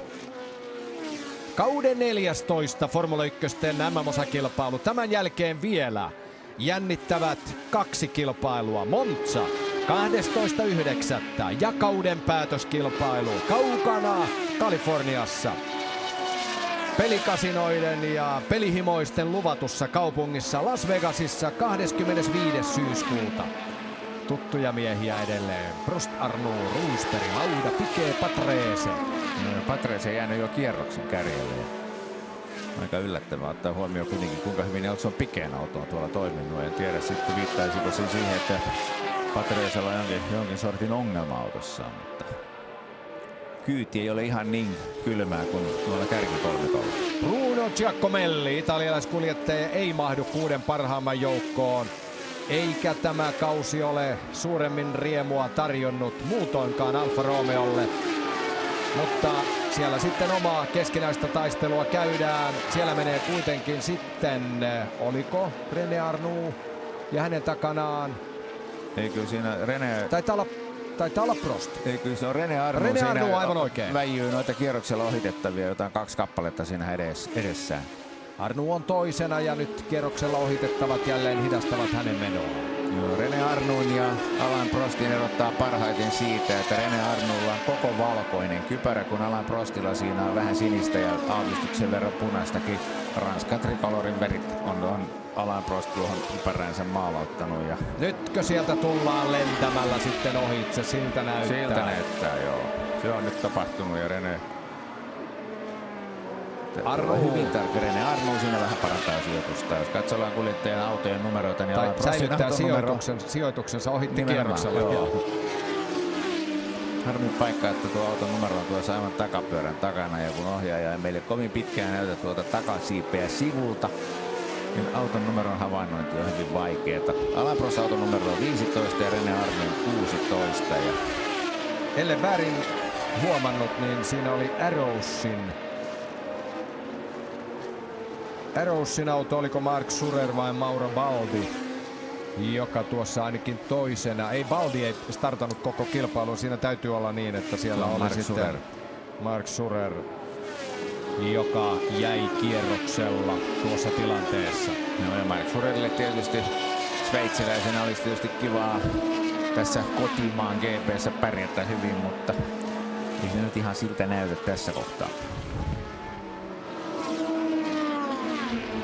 Kauden 14 Formula 1 MM-osakilpailu. Tämän jälkeen vielä jännittävät 2 kilpailua. Monza 12.9. ja kauden päätöskilpailu kaukana Kaliforniassa. Pelikasinoiden ja pelihimoisten luvatussa kaupungissa Las Vegasissa 25. syyskuuta. Tuttuja miehiä edelleen. Prost, Arnoux, Rosberg, Lauda, Piquet, Patrese. Patrese jäänyt jo kierroksen kärjelle. Aika yllättävää ottaa huomioon kuitenkin, kuinka hyvin Nelson Piquetin auto on tuolla toiminut. En tiedä sitten viittaisiko se siihen, että Patresella on jonkin sortin ongelma autossaan, mutta kyyti ei ole ihan niin kylmää kuin tuolla kärkikolmikolla. Bruno Giacomelli, italialaiskuljettaja, ei mahdu 6 parhaimman joukkoon. Eikä tämä kausi ole suuremmin riemua tarjonnut muutoinkaan Alfa Romeolle. Mutta siellä sitten omaa keskinäistä taistelua käydään. Siellä menee kuitenkin sitten, oliko René Arnoux ja hänen takanaan. Eikö siinä René... Taitaa olla Prost. Eikö se on René Arnoux? René Arnoux aivan oikein. Väijyy noita kierroksella ohitettavia, jotain 2 kappaletta siinä edessään. Arnoux on toisena ja nyt kierroksella ohitettavat jälleen hidastavat hänen menoaan. Joo, René Arnoux ja Alain Prostin erottaa parhaiten siitä, että René Arnouxlla on koko valkoinen kypärä, kun Alain Prostilla siinä on vähän sinistä ja aavistuksen verran punaistakin. Ranskan trikolorin värit on Alain Prost tuohon kypäränsä maalauttanut. Ja nytkö sieltä tullaan lentämällä sitten ohitse? Siltä näyttää. Siltä näyttää, joo. Se on nyt tapahtunut ja René hyvin tarkka. René Arnoux siinä vähän parantaa sijoitusta. Jos katsotaan kuljettajan autojen numeroita, niin tai säilyttää sijoituksensa ohitti kierroksella. Harmin paikka, että tuo auton numero on tuossa aivan takapyörän takana, ja kun ohjaaja ei meille kovin pitkään näytä tuota takasiipeä sivulta, niin auton numeron havainnointi on hyvin vaikeeta. Alain Prost auton numero on 15 ja René Arnoux 16. Ja ellen väärin huomannut, niin siinä oli Arrowsin auto, oliko Marc Surer vai Mauro Baldi, joka tuossa ainakin toisena. Ei, Baldi ei startannut koko kilpailun, siinä täytyy olla niin, että siellä oli Marc sitten Marc Surer, joka jäi kierroksella tuossa tilanteessa. No ja Marc Surerille tietysti sveitsiläisenä olisi tietysti kivaa tässä kotimaan GP:ssä pärjätä hyvin, mutta ei se nyt ihan siltä näytä tässä kohtaa.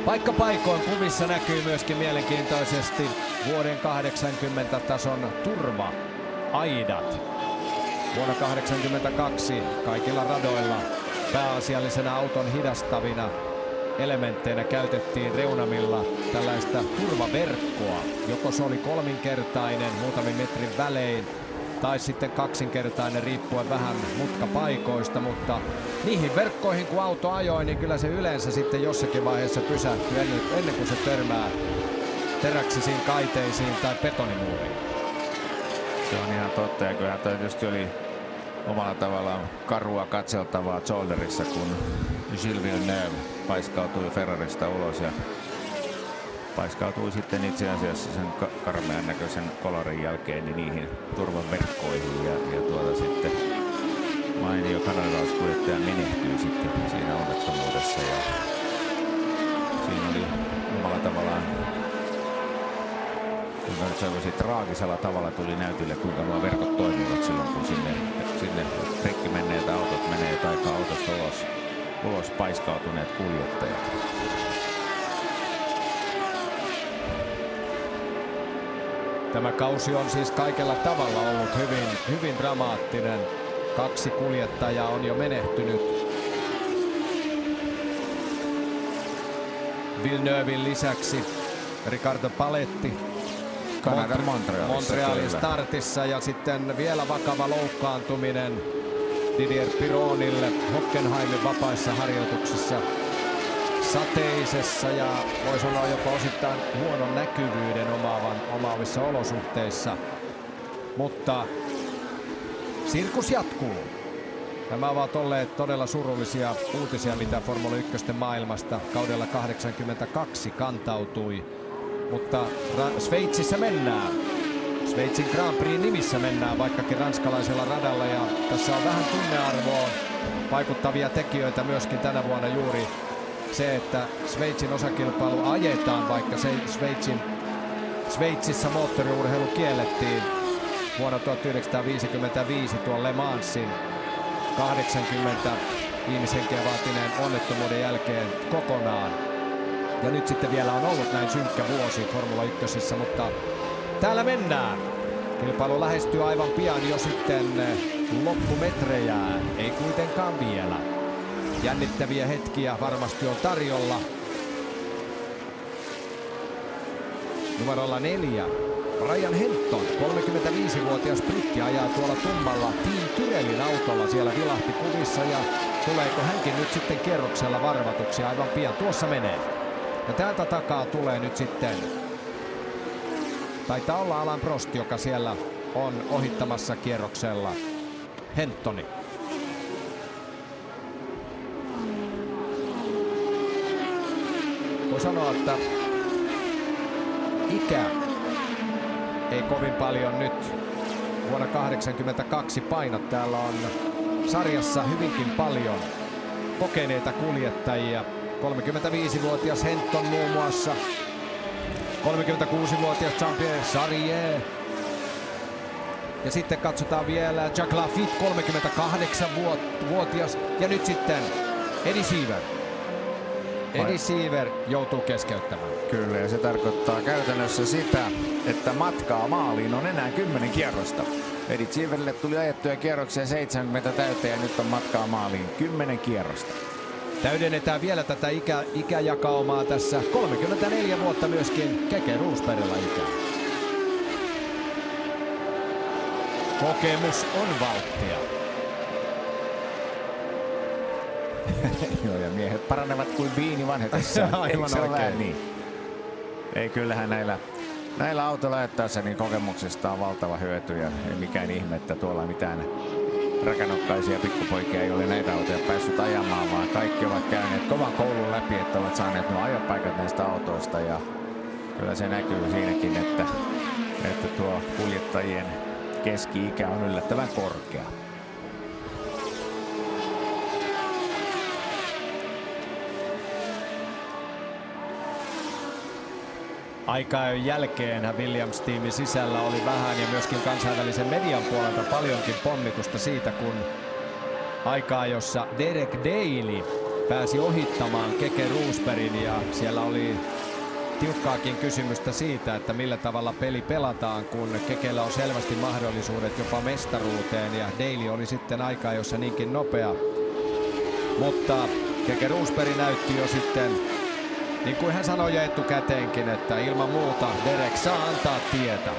Paikka paikoin kuvissa näkyy myöskin mielenkiintoisesti vuoden 80 tason turva-aidat. Vuonna 82 kaikilla radoilla pääasiallisena auton hidastavina elementteinä käytettiin reunamilla tällaista turvaverkkoa. Joko se oli kolminkertainen muutamin metrin välein tai sitten kaksinkertainen riippuen vähän mutkapaikoista, mutta niihin verkkoihin kun auto ajoi, niin kyllä se yleensä sitten jossakin vaiheessa pysähtyy ennen kuin se törmää teräksisiin kaiteisiin tai betonimuuriin. Se on ihan totta, ja kyllä toi tietysti oli omalla tavallaan karua katseltavaa Zolderissa, kun Gilles Villeneuve paiskautui Ferrarista ulos ja paiskautui sitten itse asiassa sen karmean näköisen kolorin jälkeen niin niihin turvaverkkoihin ja sitten mainio kanadalaiskuljettaja menehtyi sitten siinä onnettomuudessa ja siinä oli omalla tavallaan, kuinka nyt sanoisin, traagisella tavalla tuli näytille, kuinka nuo verkot toimivat silloin, kun sinne rikki menneet autot menee tai autosta ulos paiskautuneet kuljettajat. Tämä kausi on siis kaikella tavalla ollut hyvin dramaattinen. 2 kuljettajaa on jo menehtynyt. Villeneuven lisäksi Ricardo Paletti Kanadan Montrealin startissa ja sitten vielä vakava loukkaantuminen Didier Pironille Hockenheimin vapaissa harjoituksissa sateisessa ja voi sanoa jopa osittain huonon näkyvyyden omaavissa olosuhteissa. Mutta sirkus jatkuu. Nämä ovat olleet todella surullisia uutisia, mitä Formula 1 maailmasta kaudella 82 kantautui. Mutta Sveitsissä mennään. Sveitsin Grand Prix nimissä mennään, vaikkakin ranskalaisella radalla. Ja tässä on vähän tunnearvoa vaikuttavia tekijöitä myöskin tänä vuonna juuri se, että Sveitsin osakilpailu ajetaan, vaikka se Sveitsin Sveitsissä moottoriurheilu kiellettiin vuonna 1955 tuon Le Mansin 80 ihmishenkeä vaatineen onnettomuuden jälkeen kokonaan. Ja nyt sitten vielä on ollut näin synkkä vuosi Formula 1, mutta täällä mennään. Kilpailu lähestyy aivan pian jo sitten loppumetrejään, ei kuitenkaan vielä. Jännittäviä hetkiä varmasti on tarjolla. Numerolla 4. Brian Henton, 35-vuotias britti, ajaa tuolla tummalla Team Tyrellin autolla. Siellä vilahti kuvissa ja tuleeko hänkin nyt sitten kierroksella varvatuksi aivan pian. Tuossa menee. Ja täältä takaa tulee nyt sitten, taitaa olla Alain Prost, joka siellä on ohittamassa kierroksella Hentoni. Voi sanoa, että ikä ei kovin paljon nyt vuonna 1982 paina. Täällä on sarjassa hyvinkin paljon kokeneita kuljettajia. 35-vuotias Henton muun muassa. 36-vuotias Jean-Pierre Jarier. Ja sitten katsotaan vielä Jacques Lafitte, 38-vuotias. Ja nyt sitten Eddie Seaver. Eddie Seaver joutuu keskeyttämään. Kyllä, ja se tarkoittaa käytännössä sitä, että matkaa maaliin on enää 10 kierrosta. Eddie Seaverille tuli ajettuja kierroksia 70 täyteen ja nyt on matkaa maaliin 10 kierrosta. Täydennetään vielä tätä ikäjakaumaa tässä. 34 vuotta myöskin Keke Roosbergilla ikää. Kokemus on valttia. Joo, ja miehet paranevat kuin viini vanhetessaan. Aivan oikein. Niin? Ei, kyllähän näillä autoilla ajettaessa niin kokemuksesta on valtava hyöty ja ei mikään ihme, että tuolla mitään räkänokkaisia pikkupoikia ei ole näitä autoja päässyt ajamaan, vaan kaikki ovat käyneet kovan koulun läpi, että ovat saaneet nuo ajopaikat näistä autoista ja kyllä se näkyy siinäkin, että tuo kuljettajien keski-ikä on yllättävän korkea. Aika-ajon jälkeen Williams-tiimin sisällä oli vähän ja myöskin kansainvälisen median puolelta paljonkin pommitusta siitä, kun aika-ajossa Derek Daly pääsi ohittamaan Keke Roosbergin ja siellä oli tiukkaakin kysymystä siitä, että millä tavalla peli pelataan, kun Kekellä on selvästi mahdollisuudet jopa mestaruuteen ja Daly oli sitten aika-ajossa niinkin nopea. Mutta Keke Roosberg näytti jo sitten, niin kuin hän sanoi jo etukäteenkin, että ilman muuta Derek saa antaa tietä.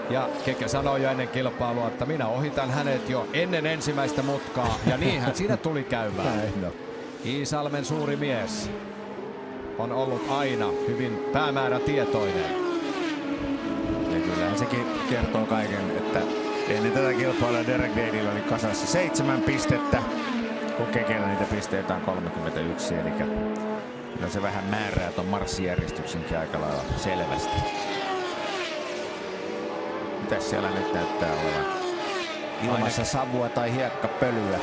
Ja Keke sanoi jo ennen kilpailua, että minä ohitan hänet jo ennen ensimmäistä mutkaa. Ja niinhän siinä tuli käymään. Iisalmen suuri mies on ollut aina hyvin päämäärätietoinen. Ja kyllähän sekin kertoo kaiken, että ennen tätä kilpailua Derek Dalylla oli kasassa 7 pistettä. Kun Kekellä niitä pisteitä on 31, eli kyllä se vähän määrää ton marssijärjestyksenkin aika lailla selvästi. Mitäs siellä nyt näyttää olevan? Ilmassa savua tai hiekkapölyä.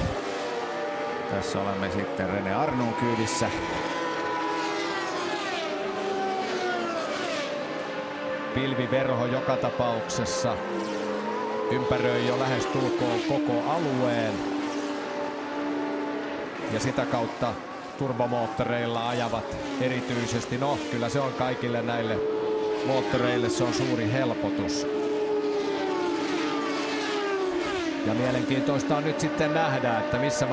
Tässä olemme sitten René Arnoux kyydissä. Pilviverho joka tapauksessa ympäröi jo lähestulkoon koko alueen. Ja sitä kautta turbomoottoreilla ajavat erityisesti, no kyllä se on kaikille näille moottoreille se on suuri helpotus. Ja mielenkiintoista on nyt sitten nähdä, että missä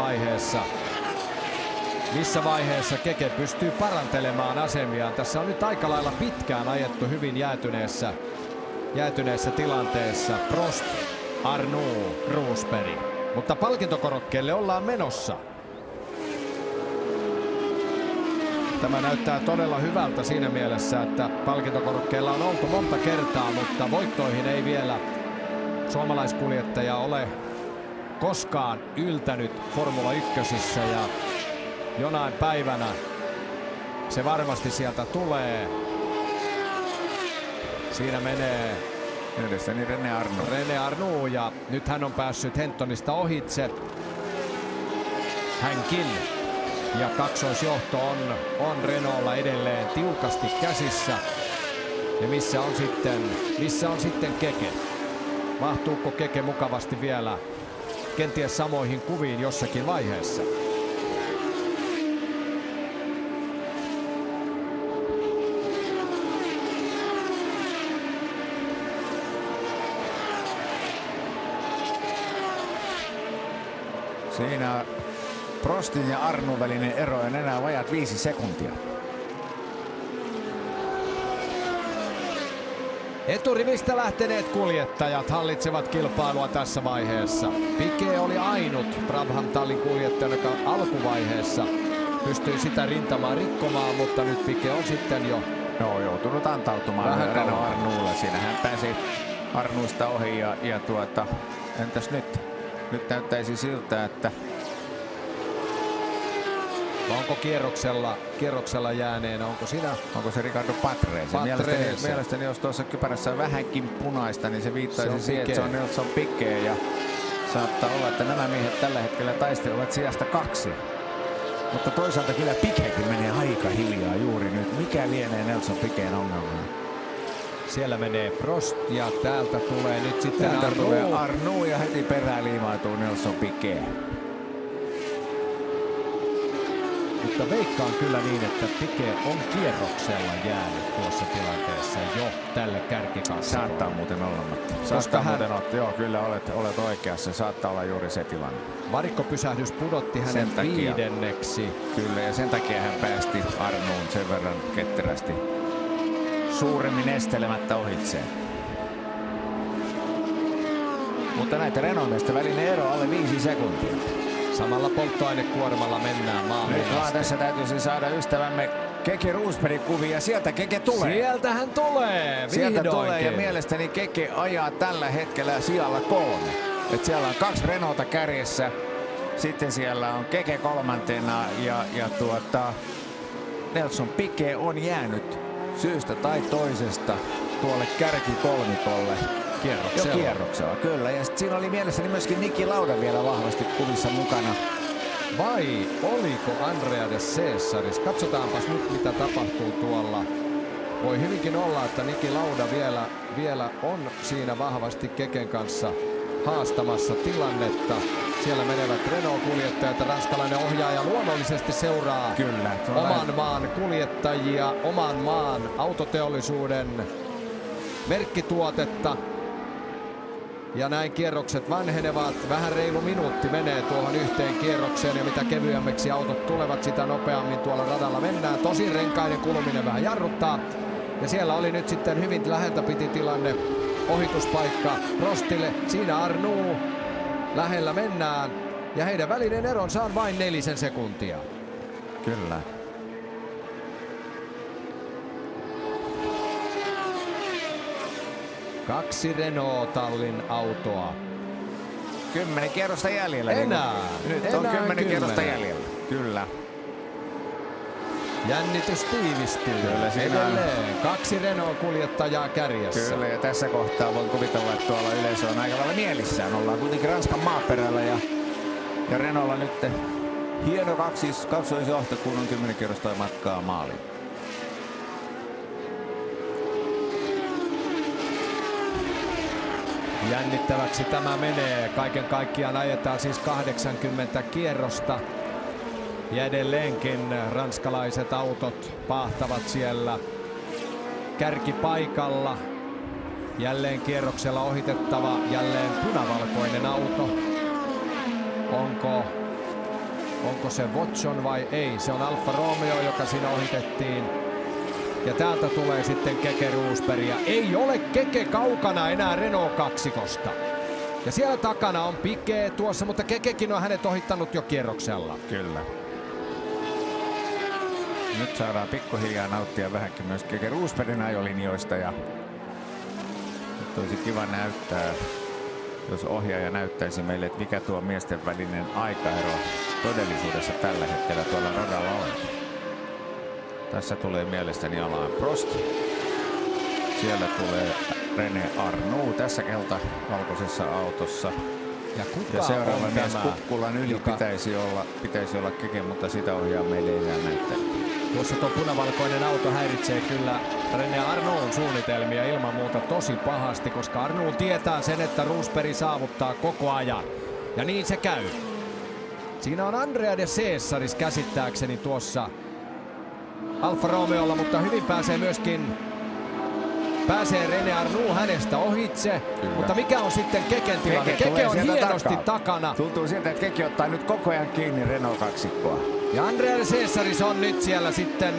vaiheessa Keke pystyy parantelemaan asemiaan. Tässä on nyt aika lailla pitkään ajettu hyvin jäätyneessä tilanteessa. Prost, Arnoux, Roosberg. Mutta palkintokorokkeelle ollaan menossa. Tämä näyttää todella hyvältä siinä mielessä, että palkintokorokkeella on oltu monta kertaa, mutta voittoihin ei vielä suomalaiskuljettaja ole koskaan yltänyt Formula 1 ja jonain päivänä se varmasti sieltä tulee. Siinä menee Yhdessäni René Arnoux ja nyt hän on päässyt Hentonista ohitse. Hänkin. Ja kaksoisjohto on Renaultlla edelleen tiukasti käsissä. Ja missä on sitten Keke? Mahtuuko Keke mukavasti vielä kenties samoihin kuviin jossakin vaiheessa? Siinä Prostin ja Arnun välinen ero on enää vajat 5 sekuntia. Eturivistä lähteneet kuljettajat hallitsevat kilpailua tässä vaiheessa. Piquet oli ainut Brabham-tallin kuljettaja, joka alkuvaiheessa pystyi sitä rintamaa rikkomaan, mutta nyt Piquet on sitten jo joutunut antautumaan Renault Arnulle. Siinä hän pääsi Arnuista ohi ja entäs nyt? Nyt näyttäisi siltä, että onko kierroksella jääneenä, onko se Ricardo Patrese? Mielestäni jos tuossa kypärässä on vähänkin punaista, niin se viittaisi siihen, että se on Nelson Piquet ja saattaa olla, että nämä miehet tällä hetkellä taistelevat sijasta 2. Mutta toisaalta kyllä Piquetkin menee aika hiljaa juuri nyt. Mikä lienee Nelson Piquetin ongelma? Siellä menee Prost ja täältä tulee nyt sitten Arnoux ja heti perään liimautuu Nelson Piquet. Mutta veikkaan kyllä niin, että Piquet on kierroksella jäänyt tuossa tilanteessa jo tälle kärkikassalle. Saattaa muuten olla, Mutta joo, kyllä olet oikeassa. Saattaa olla juuri se tilanne. Varikkopysähdys pudotti hänen viidenneksi. Kyllä, ja sen takia hän päästi Arnoun sen verran ketterästi suuremmin estelemättä ohitseen. Mutta näitä Renault-miesten välinen ero alle 5 sekuntia. Samalla polttoainekuormalla mennään maaliin. Nyt vaan tässä täytyisi saada ystävämme Keke Rosbergin kuvia. Sieltä Keke tulee. Sieltä hän tulee. Sieltä tulee ja mielestäni Keke ajaa tällä hetkellä sijalla 3. Et siellä on 2 Renaulta kärjessä. Sitten siellä on Keke kolmantena ja Nelson Piquet on jäänyt syystä tai toisesta tuolle kärkikolmikolle. Kierroksella, kyllä. Ja siinä oli mielessäni myöskin Niki Lauda vielä vahvasti kuvissa mukana. Vai oliko Andrea de Cesaris? Katsotaanpas nyt mitä tapahtuu tuolla. Voi hyvinkin olla, että Niki Lauda vielä on siinä vahvasti Keken kanssa haastamassa tilannetta. Siellä menevät Renault-kuljettajat ja ranskalainen ohjaaja luonnollisesti seuraa oman maan kuljettajia, oman maan autoteollisuuden merkkituotetta. Ja näin kierrokset vanhenevat. Vähän reilu minuutti menee tuohon yhteen kierrokseen ja mitä kevyemmäksi autot tulevat, sitä nopeammin tuolla radalla mennään. Tosin renkaiden kuluminen vähän jarruttaa. Ja siellä oli nyt sitten hyvin läheltä piti tilanne. Ohituspaikka Prostille. Siinä Arnoux. Lähellä mennään. Ja heidän välinen eronsa on vain 4 sekuntia. Kyllä. Kaksi Renault-tallin autoa. 10 kierrosta jäljellä. Nyt on 10 kierrosta jäljellä. Kyllä. Jännitys tiivistyy. Kyllä edelleen. 2 Renault-kuljettajaa kärjessä. Kyllä, ja tässä kohtaa voin kuvitella, että tuolla yleisö on aika lailla mielissään. Ollaan kuitenkin Ranskan maaperällä ja Renaultlla nyt hieno kaksoisjohto, kun on 10 kierrosta matkaa maaliin. Jännittäväksi tämä menee. Kaiken kaikkiaan ajetaan siis 80 kierrosta. Ja edelleenkin ranskalaiset autot paahtavat siellä kärkipaikalla. Jälleen kierroksella ohitettava, jälleen punavalkoinen auto. Onko se Watson vai ei? Se on Alfa Romeo, joka siinä ohitettiin. Ja täältä tulee sitten Keke Rosberg. Ja ei ole Keke kaukana enää Renault-kaksikosta. Ja siellä takana on Piquet tuossa, mutta Kekekin on hänet ohittanut jo kierroksella. Kyllä. Nyt saadaan pikkuhiljaa nauttia vähänkin myös Keke Rosbergin ajolinjoista. Ja nyt olisi kiva näyttää, jos ohjaaja näyttäisi meille, että mikä tuo miesten välinen aikaero todellisuudessa tällä hetkellä tuolla radalla on. Tässä tulee mielestäni Alain Prost. Siellä tulee René Arnoux tässä valkoisessa autossa. Ja seuraava on mies tämä, kukkulan yli pitäisi olla Keke, mutta sitä ohjaa meille ei enää näyttää. Tuossa tuo punavalkoinen auto häiritsee kyllä René Arnoun suunnitelmia ilman muuta tosi pahasti, koska Arnoux tietää sen, että Rosberg saavuttaa koko ajan. Ja niin se käy. Siinä on Andrea de Cesaris käsittääkseni tuossa Alfa Romeolla, mutta hyvin pääsee René Arnoux hänestä ohitse. Kyllä. Mutta mikä on sitten Keken tilanne? Keke on hienosti takana. Tuntuu siltä, että Keke ottaa nyt koko ajan kiinni Renault-kaksikkoa. Ja Andrea de Cesaris on nyt siellä sitten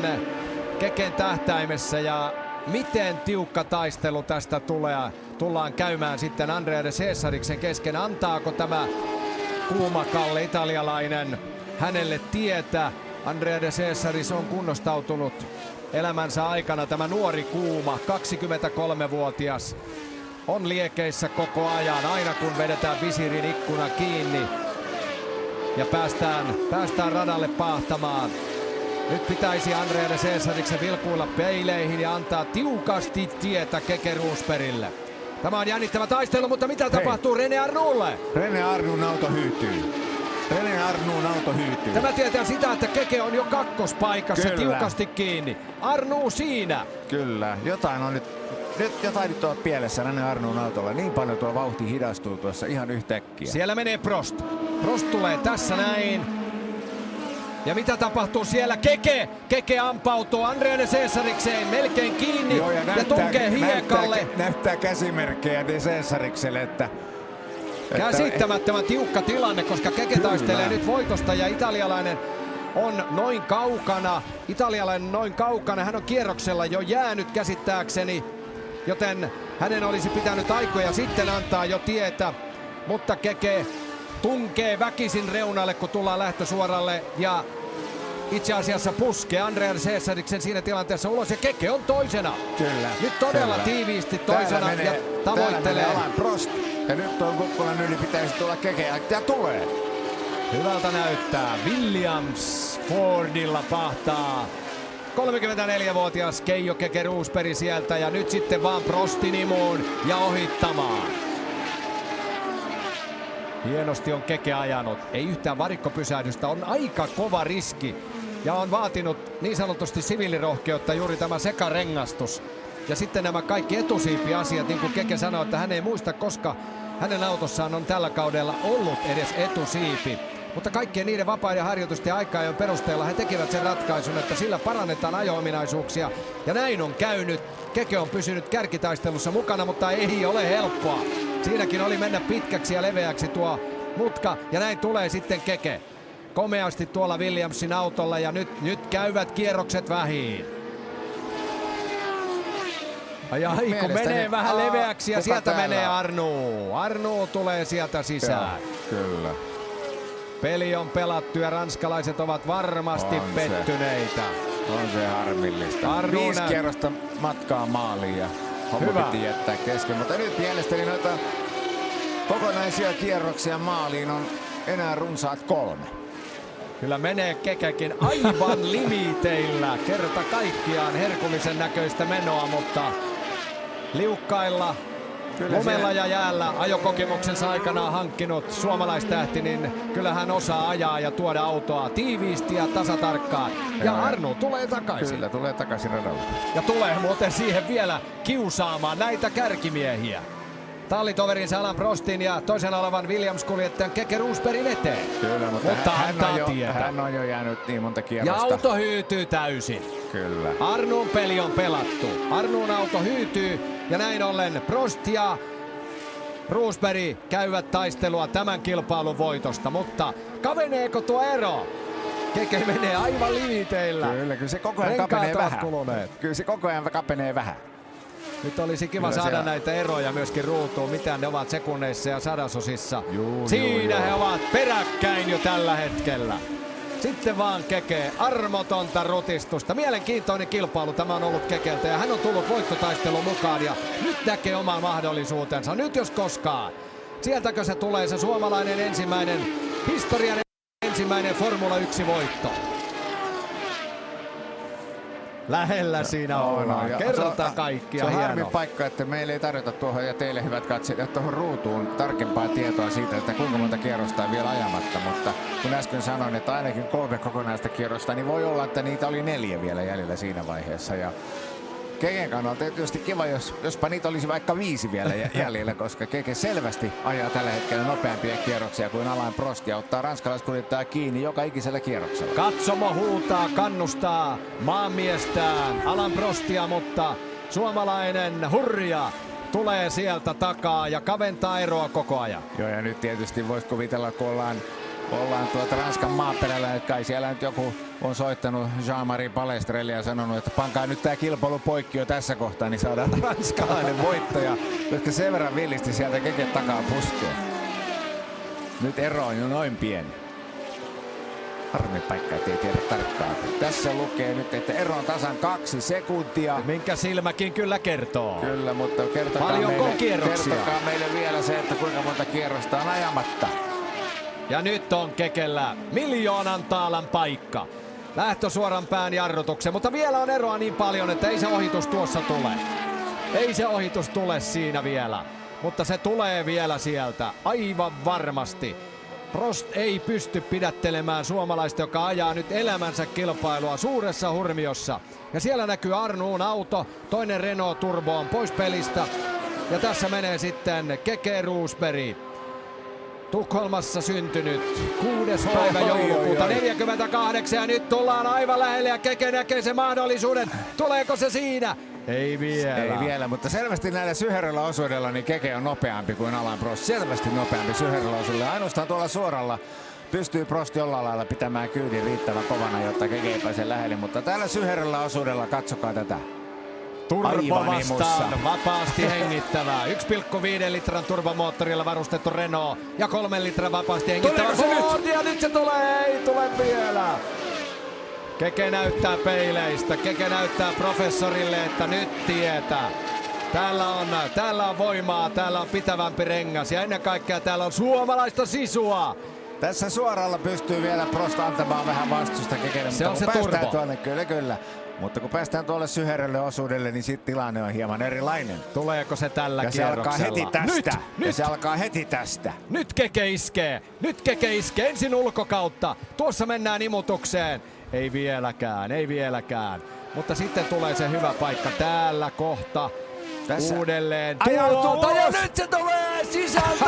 Keken tähtäimessä. Ja miten tiukka taistelu tästä tullaan käymään sitten Andrea de Cesariksen kesken. Antaako tämä kuumakalle italialainen hänelle tietä? Andrea de Cesaris on kunnostautunut elämänsä aikana, tämä nuori kuuma 23-vuotias on liekeissä koko ajan, aina kun vedetään visirin ikkuna kiinni ja päästään radalle paahtamaan. Nyt pitäisi Andrea de Cesariksen vilkuilla peileihin ja antaa tiukasti tietä Keke Rosbergille. Tämä on jännittävä taistelu, mutta mitä tapahtuu René Arnoulle? René Arnoun auto hyytyy. Tämä tietää sitä, että Keke on jo kakkospaikassa. Kyllä. Tiukasti kiinni. Arnoux siinä. Kyllä, jotain on nyt on pielessä René Arnoun autolla. Niin paljon tuo vauhti hidastuu tuossa ihan yhtäkkiä. Siellä menee Prost. Prost tulee tässä näin. Ja mitä tapahtuu siellä? Keke ampautuu Andrea de Cesarikseen melkein kiinni. Joo, ja tunkee hiekalle. Näyttää käsimerkkejä de Cesarikselle, että käsittämättömän tiukka tilanne, koska Keke taistelee nyt voitosta ja italialainen on noin kaukana. Hän on kierroksella jo jäänyt käsittääkseni, joten hänen olisi pitänyt aikoja sitten antaa jo tietä. Mutta Keke tunkee väkisin reunalle, kun tullaan lähtösuoralle ja itse asiassa puskee Andrea Cesariksen siinä tilanteessa ulos ja Keke on toisena. Kyllä. Nyt todella tiiviisti toisena ja tavoittelee. Prost. Ja nyt tuon kukkulan yli pitäisi tulla Keke ja tulee. Hyvältä näyttää. Williams Fordilla pahtaa. 34-vuotias Keijo Keke Rosberg sieltä ja nyt sitten vaan Prostin imuun ja ohittamaan. Hienosti on Keke ajanut. Ei yhtään varikkopysähdystä. On aika kova riski. Ja on vaatinut niin sanotusti siviilirohkeutta juuri tämä sekarengastus. Ja sitten nämä kaikki etusiipiasiat, niin kuin Keke sanoi, että hän ei muista, koska hänen autossaan on tällä kaudella ollut edes etusiipi. Mutta kaikkien niiden vapaiden harjoitusten ja aika-ajon perusteella he tekivät sen ratkaisun, että sillä parannetaan ajo-ominaisuuksia. Ja näin on käynyt. Keke on pysynyt kärkitaistelussa mukana, mutta ei ole helppoa. Siinäkin oli mennä pitkäksi ja leveäksi tuo mutka. Ja näin tulee sitten Keke. Komeasti tuolla Williamsin autolla ja nyt käyvät kierrokset vähiin. Ai, kun menee vähän leveäksi ja sieltä menee Arnoux. Arnoux tulee sieltä sisään. Kyllä. Peli on pelattu ja ranskalaiset ovat varmasti pettyneitä. On se harmillista. 5 kierrosta matkaa maaliin ja homma piti jättää kesken. Mutta nyt mielestäni noita kokonaisia kierroksia maaliin on enää runsaat 3. Kyllä menee Kekekin aivan limiteillä. Kerta kaikkiaan herkullisen näköistä menoa, mutta liukkailla, lumella ja jäällä ajokokemuksensa aikanaan hankkinut suomalaistähti, niin kyllä hän osaa ajaa ja tuoda autoa tiiviisti ja tasatarkkaan. Ja Arnoux tulee takaisin. Kyllä, tulee takaisin radalle. Ja tulee muuten siihen vielä kiusaamaan näitä kärkimiehiä. Tallitoverinsa Alain Prostin ja toisen olevan Williams-kuljettajan Keke Rosbergin eteen. Kyllä, mutta hän on jo jäänyt niin monta kierrosta. Ja auto hyytyy täysin. Kyllä. Arnoun peli on pelattu. Arnoun auto hyytyy ja näin ollen Prost ja Rosberg käyvät taistelua tämän kilpailun voitosta. Mutta kaveneeko tuo ero? Keke menee aivan limiteillä. Kyllä se koko ajan kapenee vähän. Kyllä se koko ajan kapenee vähän. Nyt olisi kiva saada näitä eroja myöskin ruutuun, mitä ne ovat sekunneissa ja sadasosissa. Siinä he ovat peräkkäin jo tällä hetkellä. Sitten vaan Keke, armotonta rutistusta. Mielenkiintoinen kilpailu tämä on ollut Kekeltä ja hän on tullut voittotaistelun mukaan ja nyt näkee oman mahdollisuutensa. Nyt jos koskaan. Sieltäkö se tulee se suomalainen historian ensimmäinen Formula 1 voitto. Lähellä siinä ollaan. Kerrotaan kaikkia. Se on harmi hienoa. paikka, että meille ei tarjota tuohon ja teille hyvät katsojat tuohon ruutuun tarkempaa tietoa siitä, että kuinka monta kierrosta on vielä ajamatta. Mutta kun äsken sanoin, että ainakin 3 kokonaista kierrosta, niin voi olla, että niitä oli 4 vielä jäljellä siinä vaiheessa. Ja Keken kannalta tietysti kiva, jospa niitä olisi vaikka 5 vielä jäljellä, koska Keke selvästi ajaa tällä hetkellä nopeampia kierroksia kuin Alain Prost ja ottaa ranskalaiskuljettaja kiinni joka ikisellä kierroksella. Katsomo huutaa, kannustaa maanmiestään Alain Prostia, mutta suomalainen Hurja tulee sieltä takaa ja kaventaa eroa koko ajan. Joo, ja nyt tietysti voisi kuvitella, kun ollaan Ranskan maaperällä, että kai siellä nyt joku on soittanut Jean-Marie Palestrelle ja sanonut, että pankaa nyt tää kilpailu poikki jo tässä kohtaa, niin saadaan ranskalainen voittaja, koska sen verran villisti sieltä Keke takaa puskee. Nyt ero on jo noin pieni. Harmi paikka, ettei tiedä tarkkaan. Tässä lukee nyt, että ero on tasan 2 sekuntia. Minkä silmäkin kyllä kertoo. Kyllä, mutta kertokaa meille vielä se, että kuinka monta kierrosta on ajamatta. Ja nyt on Kekellä 1 000 000 taalan paikka. Lähtö suoran pään jarrutuksen, mutta vielä on eroa niin paljon, että ei se ohitus tuossa tule. Ei se ohitus tule siinä vielä, mutta se tulee vielä sieltä aivan varmasti. Prost ei pysty pidättelemään suomalaista, joka ajaa nyt elämänsä kilpailua suuressa hurmiossa. Ja siellä näkyy Arnuun auto, toinen Renault Turbo on pois pelistä. Ja tässä menee sitten Keke Roosberg. Tukholmassa syntynyt 6. päivä joulukuuta 48 ja nyt tullaan aivan lähelle ja Keke näkee sen mahdollisuuden. Tuleeko se siinä? Ei vielä. Ei vielä, mutta selvästi näillä syherrellä osuudella niin Keke on nopeampi kuin Alain Prost. Selvästi nopeampi syherrellä osuudella. Ainoastaan tuolla suoralla pystyy Prost jollain lailla pitämään kyydin riittävän kovana, jotta Keke ei pääse lähelle. Mutta täällä syherrellä osuudella katsokaa tätä. Turbo vastaan, vapaasti hengittävää. 1,5 litran turbomoottorilla varustettu Renault ja 3 litran vapaasti hengittävä Ford. Ja nyt se tulee, ei tule vielä. Keke näyttää peileistä, Keke näyttää professorille, että nyt tietää. Täällä on voimaa, täällä on pitävämpi rengas ja ennen kaikkea täällä on suomalaista sisua. Tässä suoralla pystyy vielä Prost antamaan vähän vastusta Kekelle. Se on se turbo. Tuonne, kyllä. Mutta kun päästään tuolle syherrelle osuudelle, niin sitten tilanne on hieman erilainen. Tuleeko se tällä kierroksella? Se alkaa heti tästä. Nyt. Se alkaa heti tästä. Nyt Keke iskee. Ensin ulkokautta. Tuossa mennään imutukseen. Ei vieläkään. Mutta sitten tulee se hyvä paikka täällä kohta. Tässä uudelleen. Ja nyt se tulee sisältä.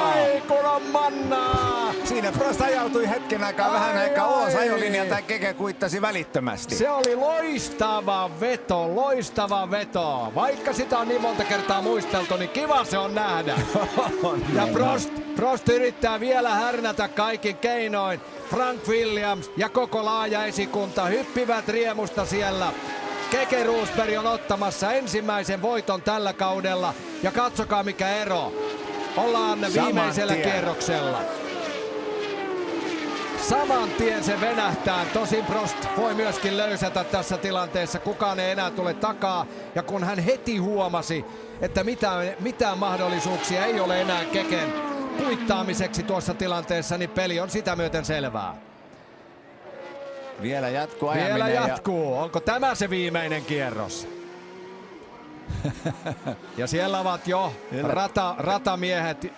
Ai, kun on mannaa. Siinä Prost ajautui hetken aikaa, vähän aikaa ulos ajolinjalta ja Keke kuittasi välittömästi. Se oli loistava veto. Vaikka sitä on niin monta kertaa muisteltu, niin kiva se on nähdä. Ja Prost yrittää vielä härnätä kaikin keinoin. Frank Williams ja koko laaja esikunta hyppivät riemusta siellä. Keke Roosberg on ottamassa ensimmäisen voiton tällä kaudella. Ja katsokaa mikä ero. Ollaan viimeisellä kierroksella. Saman tien se venähtää. Tosin Prost voi myöskin löysätä tässä tilanteessa. Kukaan ei enää tule takaa. Ja kun hän heti huomasi, että mitään mahdollisuuksia ei ole enää Keken kuittaamiseksi tuossa tilanteessa, niin peli on sitä myöten selvää. Vielä jatkuu ajaminen. Onko tämä se viimeinen kierros? Ja siellä ovat jo ratamiehet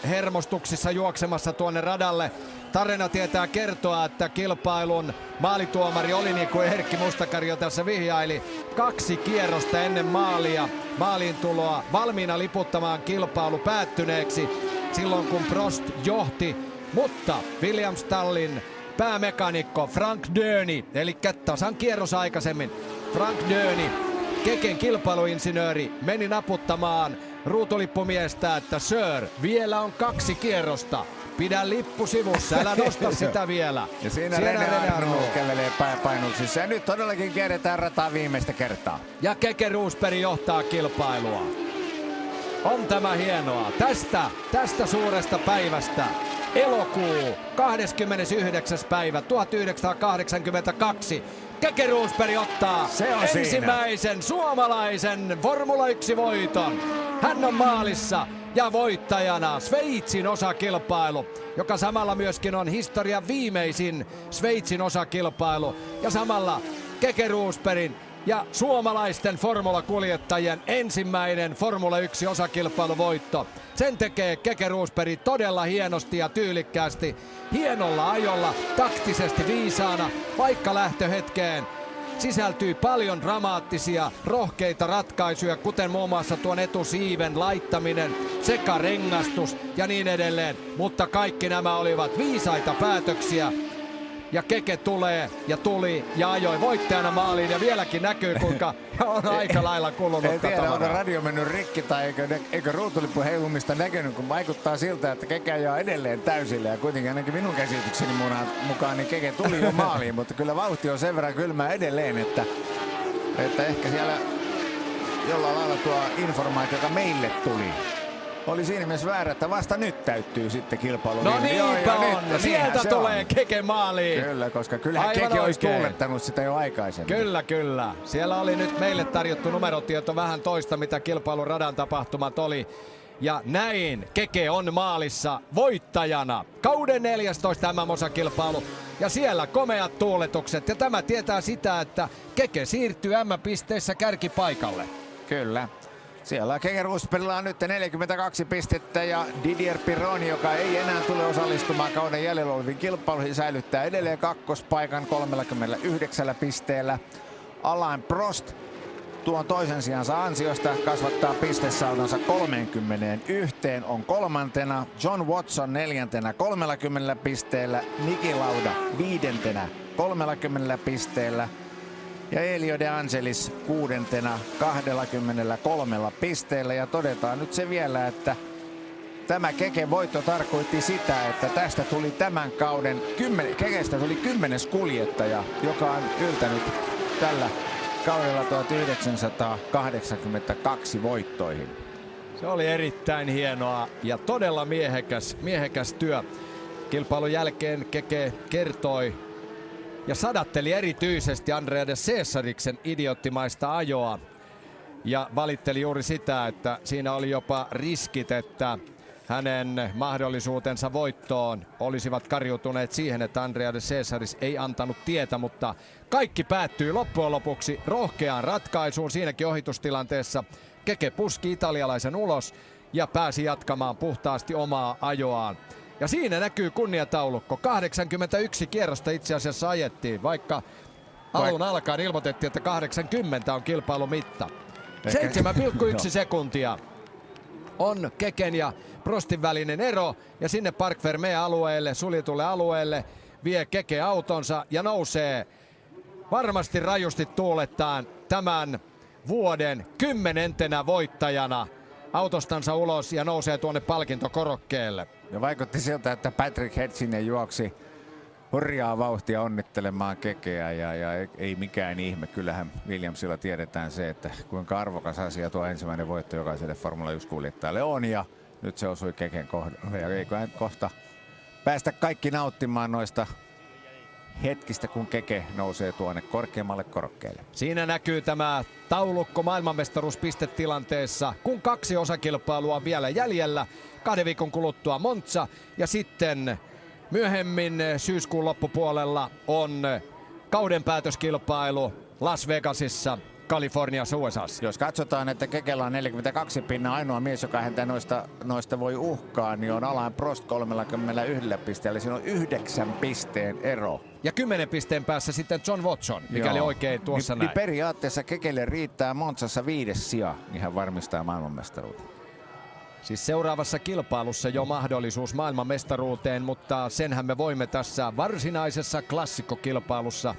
hermostuksissa juoksemassa tuonne radalle. Tarina tietää kertoa, että kilpailun maalituomari oli niin kuin Erkki Mustakari jo tässä vihjaili. 2 kierrosta ennen maaliin tuloa valmiina liputtamaan kilpailu päättyneeksi silloin kun Prost johti. Mutta Williams Tallin päämekanikko Frank Döni, eli tasan kierros aikaisemmin, Frank Döni, Keken kilpailuinsinööri, meni naputtamaan ruutulippumiestä, että Sir, vielä on 2 kierrosta. Pidä lippu sivussa, älä nosta sitä vielä. Ja siinä René Arnoux kävelee painuksissa. Ja nyt todellakin kierretään rataa viimeistä kertaa. Ja Keke Roosberg johtaa kilpailua. On tämä hienoa. Tästä suuresta päivästä. Elokuu 29. päivä 1982. Keke Roosberg ottaa ensimmäisen suomalaisen Formula 1-voiton. Hän on maalissa ja voittajana Sveitsin osakilpailu, joka samalla myöskin on historian viimeisin Sveitsin osakilpailu. Ja samalla Keke Roosbergin ja suomalaisten formulakuljettajien ensimmäinen Formula 1 osakilpailuvoitto. Sen tekee Keke Rosberg todella hienosti ja tyylikkäästi, hienolla ajolla, taktisesti viisaana, vaikka lähtöhetkeen sisältyy paljon dramaattisia, rohkeita ratkaisuja, kuten muun muassa tuon etusiiven laittaminen, sekarengastus ja niin edelleen. Mutta kaikki nämä olivat viisaita päätöksiä. Ja Keke tulee ja tuli ja ajoi voittajana maaliin ja vieläkin näkyy, kuinka on aika lailla kulunut. En tiedä, onko radio mennyt rikki tai eikö ruutulippu heilumista näkynyt, kun vaikuttaa siltä, että Keke ajaa edelleen täysillä. Ja kuitenkin ainakin minun käsitykseni mukaan niin Keke tuli jo maaliin, mutta kyllä vauhti on sen verran kylmää edelleen, että ehkä siellä jollain lailla tuo informaatio, joka meille tuli, oli siinä mielessä väärä, että vasta nyt täyttyy sitten kilpailu. No niinpä on, sieltä tulee Keke maaliin. Kyllä, koska kyllähän Keke olisi tuulettanut sitä jo aikaisemmin. Kyllä. Siellä oli nyt meille tarjottu numerotieto vähän toista, mitä kilpailun radan tapahtumat oli. Ja näin Keke on maalissa voittajana. Kauden 14 MM-osakilpailu. Ja siellä komeat tuuletukset. Ja tämä tietää sitä, että Keke siirtyy M-pisteissä kärkipaikalle. Kyllä. Siellä Keke Rosbergilla on nyt 42 pistettä ja Didier Pironi, joka ei enää tule osallistumaan kauden jäljellä oleviin kilpailuihin, säilyttää edelleen kakkospaikan 39 pisteellä. Alain Prost tuon toisen sijansa ansiosta kasvattaa pistesaudonsa 31, on kolmantena. John Watson neljäntenä 30 pisteellä, Niki Lauda viidentenä 30 pisteellä. Ja Elio De Angelis kuudentena 23 pisteellä. Ja todetaan nyt se vielä, että tämä Keken voitto tarkoitti sitä, että tästä tuli tämän kauden Kekestä tuli 10. kuljettaja, joka on yltänyt tällä kaudella 1982 voittoihin. Se oli erittäin hienoa ja todella miehekäs työ. Kilpailun jälkeen Keke kertoi ja sadatteli erityisesti Andrea de Cesariksen idioottimaista ajoa. Ja valitteli juuri sitä, että siinä oli jopa riskit, että hänen mahdollisuutensa voittoon olisivat karjutuneet siihen, että Andrea de Cesaris ei antanut tietä, mutta kaikki päättyi loppujen lopuksi rohkeaan ratkaisuun siinäkin ohitustilanteessa. Keke puski italialaisen ulos ja pääsi jatkamaan puhtaasti omaa ajoaan. Ja siinä näkyy kunniataulukko. 81 kierrosta itse asiassa ajettiin, vaikka alun alkaen ilmoitettiin, että 80 on kilpailumitta. 7,1 sekuntia on Keken ja Prostin välinen ero, ja sinne Parc Fermé-alueelle, suljetulle alueelle, vie Keke autonsa ja nousee varmasti rajusti tuulettaan tämän vuoden 10. voittajana autostansa ulos ja nousee tuonne palkintokorokkeelle. Ja vaikutti siltä, että Patrick Hedginen juoksi hurjaa vauhtia onnittelemaan Kekeä ja ei mikään ihme. Kyllähän Williamsilla tiedetään se, että kuinka arvokas asia tuo ensimmäinen voitto jokaiselle Formula 1-kuljettajalle on, ja nyt se osui Keken kohdalle. Ja eiköhän kohta päästä kaikki nauttimaan noista hetkistä, kun Keke nousee tuonne korkeammalle korokkeelle. Siinä näkyy tämä taulukko maailmanmestaruuspistetilanteessa, kun 2 osakilpailua on vielä jäljellä. 2 viikon kuluttua Monza ja sitten myöhemmin syyskuun loppupuolella on kaudenpäätöskilpailu Las Vegasissa, Kaliforniassa, USAssa. Jos katsotaan, että Kekellä on 42 pinnaa, ainoa mies, joka häntä noista voi uhkaa, niin on Alain Prost 31 pisteellä. Siinä on 9 pisteen ero. Ja 10 pisteen päässä sitten John Watson, mikäli oikein tuossa näin. Periaatteessa Kekelle riittää Monzassa 5. sija, niin hän varmistaa maailmanmestaruuden. Siis seuraavassa kilpailussa jo mahdollisuus maailmanmestaruuteen, mutta senhän me voimme tässä varsinaisessa klassikkokilpailussa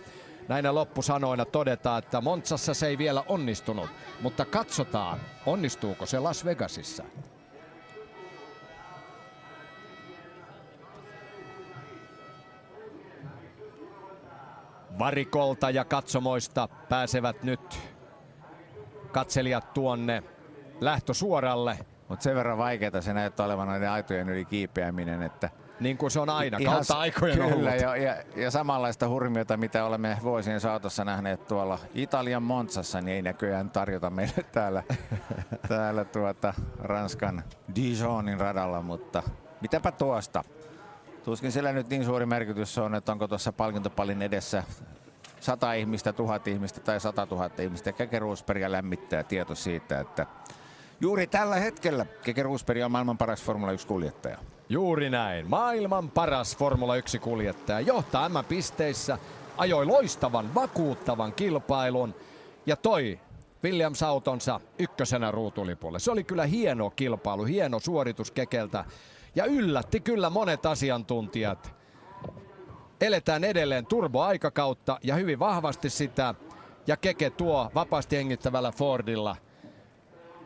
näinä loppusanoina todeta, että Monzassa se ei vielä onnistunut, mutta katsotaan, onnistuuko se Las Vegasissa. Varikolta ja katsomoista pääsevät nyt katselijat tuonne lähtösuoralle. Mutta sen verran vaikeaa se näyttää olevan noiden aitojen yli kiipeäminen, että niin kuin se on aina kautta aikojen ollut. Kyllä, ja samanlaista hurmiota, mitä olemme vuosien saatossa nähneet tuolla Italian Monzassa, niin ei näköjään tarjota meille täällä Ranskan Dijonin radalla, mutta mitäpä tuosta. Tuskin sillä nyt niin suuri merkitys on, että onko tuossa palkintopallin edessä 100 ihmistä, 1000 ihmistä tai 100 000 ihmistä. Keke Rosbergia lämmittää tieto siitä, että juuri tällä hetkellä Keke Rosberg on maailman paras Formula 1-kuljettaja. Juuri näin. Maailman paras Formula 1-kuljettaja. Johtaa M-pisteissä, ajoi loistavan, vakuuttavan kilpailun ja toi Williams-autonsa ykkösenä ruutulipulle. Se oli kyllä hieno kilpailu, hieno suoritus Kekeltä ja yllätti kyllä monet asiantuntijat. Eletään edelleen turboaikakautta ja hyvin vahvasti sitä. Ja Keke tuo vapaasti hengittävällä Fordilla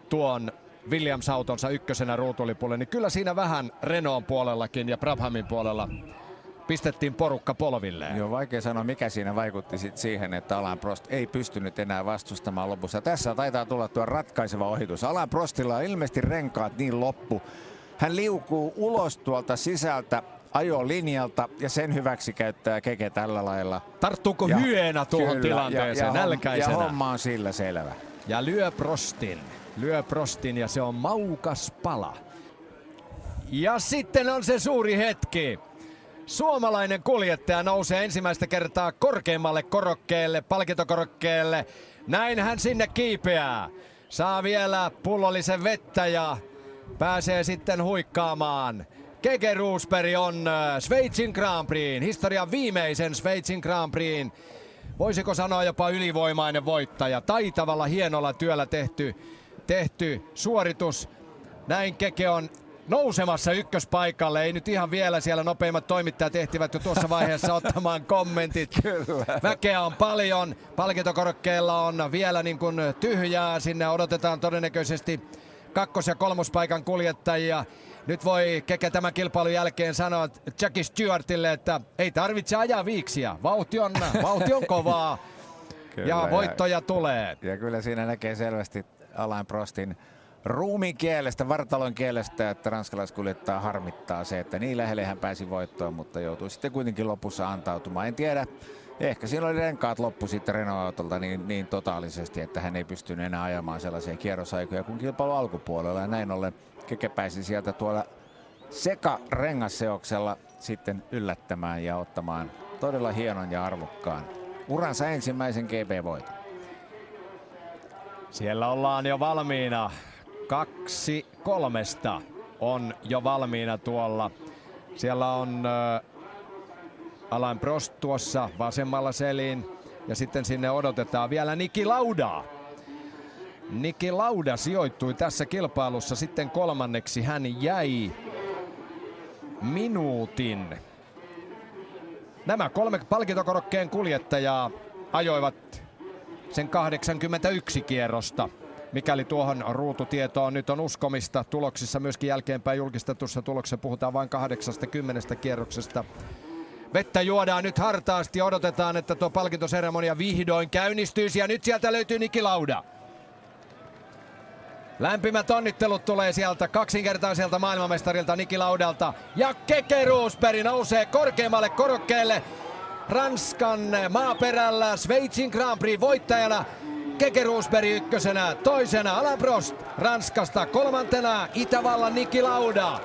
tuon Williams-autonsa ykkösenä ruutulipulle. Niin kyllä siinä vähän Renaultin puolellakin ja Brabhamin puolella pistettiin porukka polvilleen. Joo, vaikea sanoa mikä siinä vaikutti siihen, että Alain Prost ei pystynyt enää vastustamaan lopussa. Tässä taitaa tulla tuo ratkaiseva ohitus. Alain Prostilla on ilmeisesti renkaat niin loppu. Hän liukuu ulos tuolta sisältä ajolinjalta ja sen hyväksi käyttää Keke tällä lailla. Tarttuuko hyeenä tuohon tilanteeseen nälkäisenä? Ja homma on sillä selvä. Ja lyö Prostin ja se on maukas pala. Ja sitten on se suuri hetki. Suomalainen kuljettaja nousee ensimmäistä kertaa korkeimmalle korokkeelle, palkintokorokkeelle. Näin hän sinne kiipeää. Saa vielä pullollisen vettä ja pääsee sitten huikkaamaan. Keke Rosberg on Sveitsin Grand Prixin, historian viimeisen Sveitsin Grand Prixin, voisiko sanoa jopa ylivoimainen voittaja. Taitavalla, hienolla työllä tehty suoritus. Näin Keke on nousemassa ykköspaikalle. Ei nyt ihan vielä, siellä nopeimmat toimittajat ehtivät jo tuossa vaiheessa ottamaan kommentit. Kyllä. Väkeä on paljon, palkintokorokkeella on vielä niin kuin tyhjää. Sinne odotetaan todennäköisesti kakkos- ja kolmospaikan kuljettajia. Nyt voi Keke tämän kilpailun jälkeen sanoa Jackie Stewartille, että ei tarvitse ajaa viiksiä. Vauhti on kovaa. Kyllä, ja voittoja tulee. Ja kyllä siinä näkee selvästi Alain Prostin ruumiin kielestä, vartalon kielestä, että ranskalaiskuljettaja harmittaa se, että niin lähelle hän pääsi voittoon, mutta joutui sitten kuitenkin lopussa antautumaan. En tiedä, ehkä siinä oli renkaat loppu sitten Renault-autolta niin totaalisesti, että hän ei pystynyt enää ajamaan sellaisia kierrosaikoja kuin kilpailu alkupuolella. Ja näin ollen Keke pääsi sieltä tuolla sekarengasseoksella sitten yllättämään ja ottamaan todella hienon ja arvokkaan uransa ensimmäisen GB-voiton. Siellä ollaan jo valmiina. 2-3 on jo valmiina tuolla. Siellä on Alain Prost tuossa vasemmalla selin ja sitten sinne odotetaan vielä Niki Laudaa. Niki Lauda sijoittui tässä kilpailussa sitten kolmanneksi. Hän jäi minuutin. Nämä 3 palkintokorokkeen kuljettajaa ajoivat sen 81 kierrosta. Mikäli tuohon ruututietoon nyt on uskomista, tuloksissa myöskin jälkeenpäin julkistetussa tuloksessa puhutaan vain 80 kierroksesta. Vettä juodaan nyt hartaasti ja odotetaan, että tuo palkintoseremonia vihdoin käynnistyisi ja nyt sieltä löytyy Niki Lauda. Lämpimät onnittelut tulee sieltä kaksinkertaiselta maailmanmestarilta Niki Laudalta ja Keke Rosberg nousee korkeammalle korokkeelle Ranskan maaperällä Sveitsin Grand Prix voittajana. Keke Rosberg ykkösenä, toisena Alain Prost Ranskasta, kolmantena Itävallan Niki Lauda.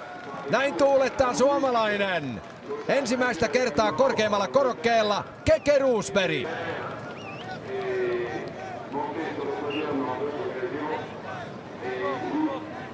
Näin tuulettaa suomalainen. Ensimmäistä kertaa korkeimmalla korokkeella Keke Rosberg.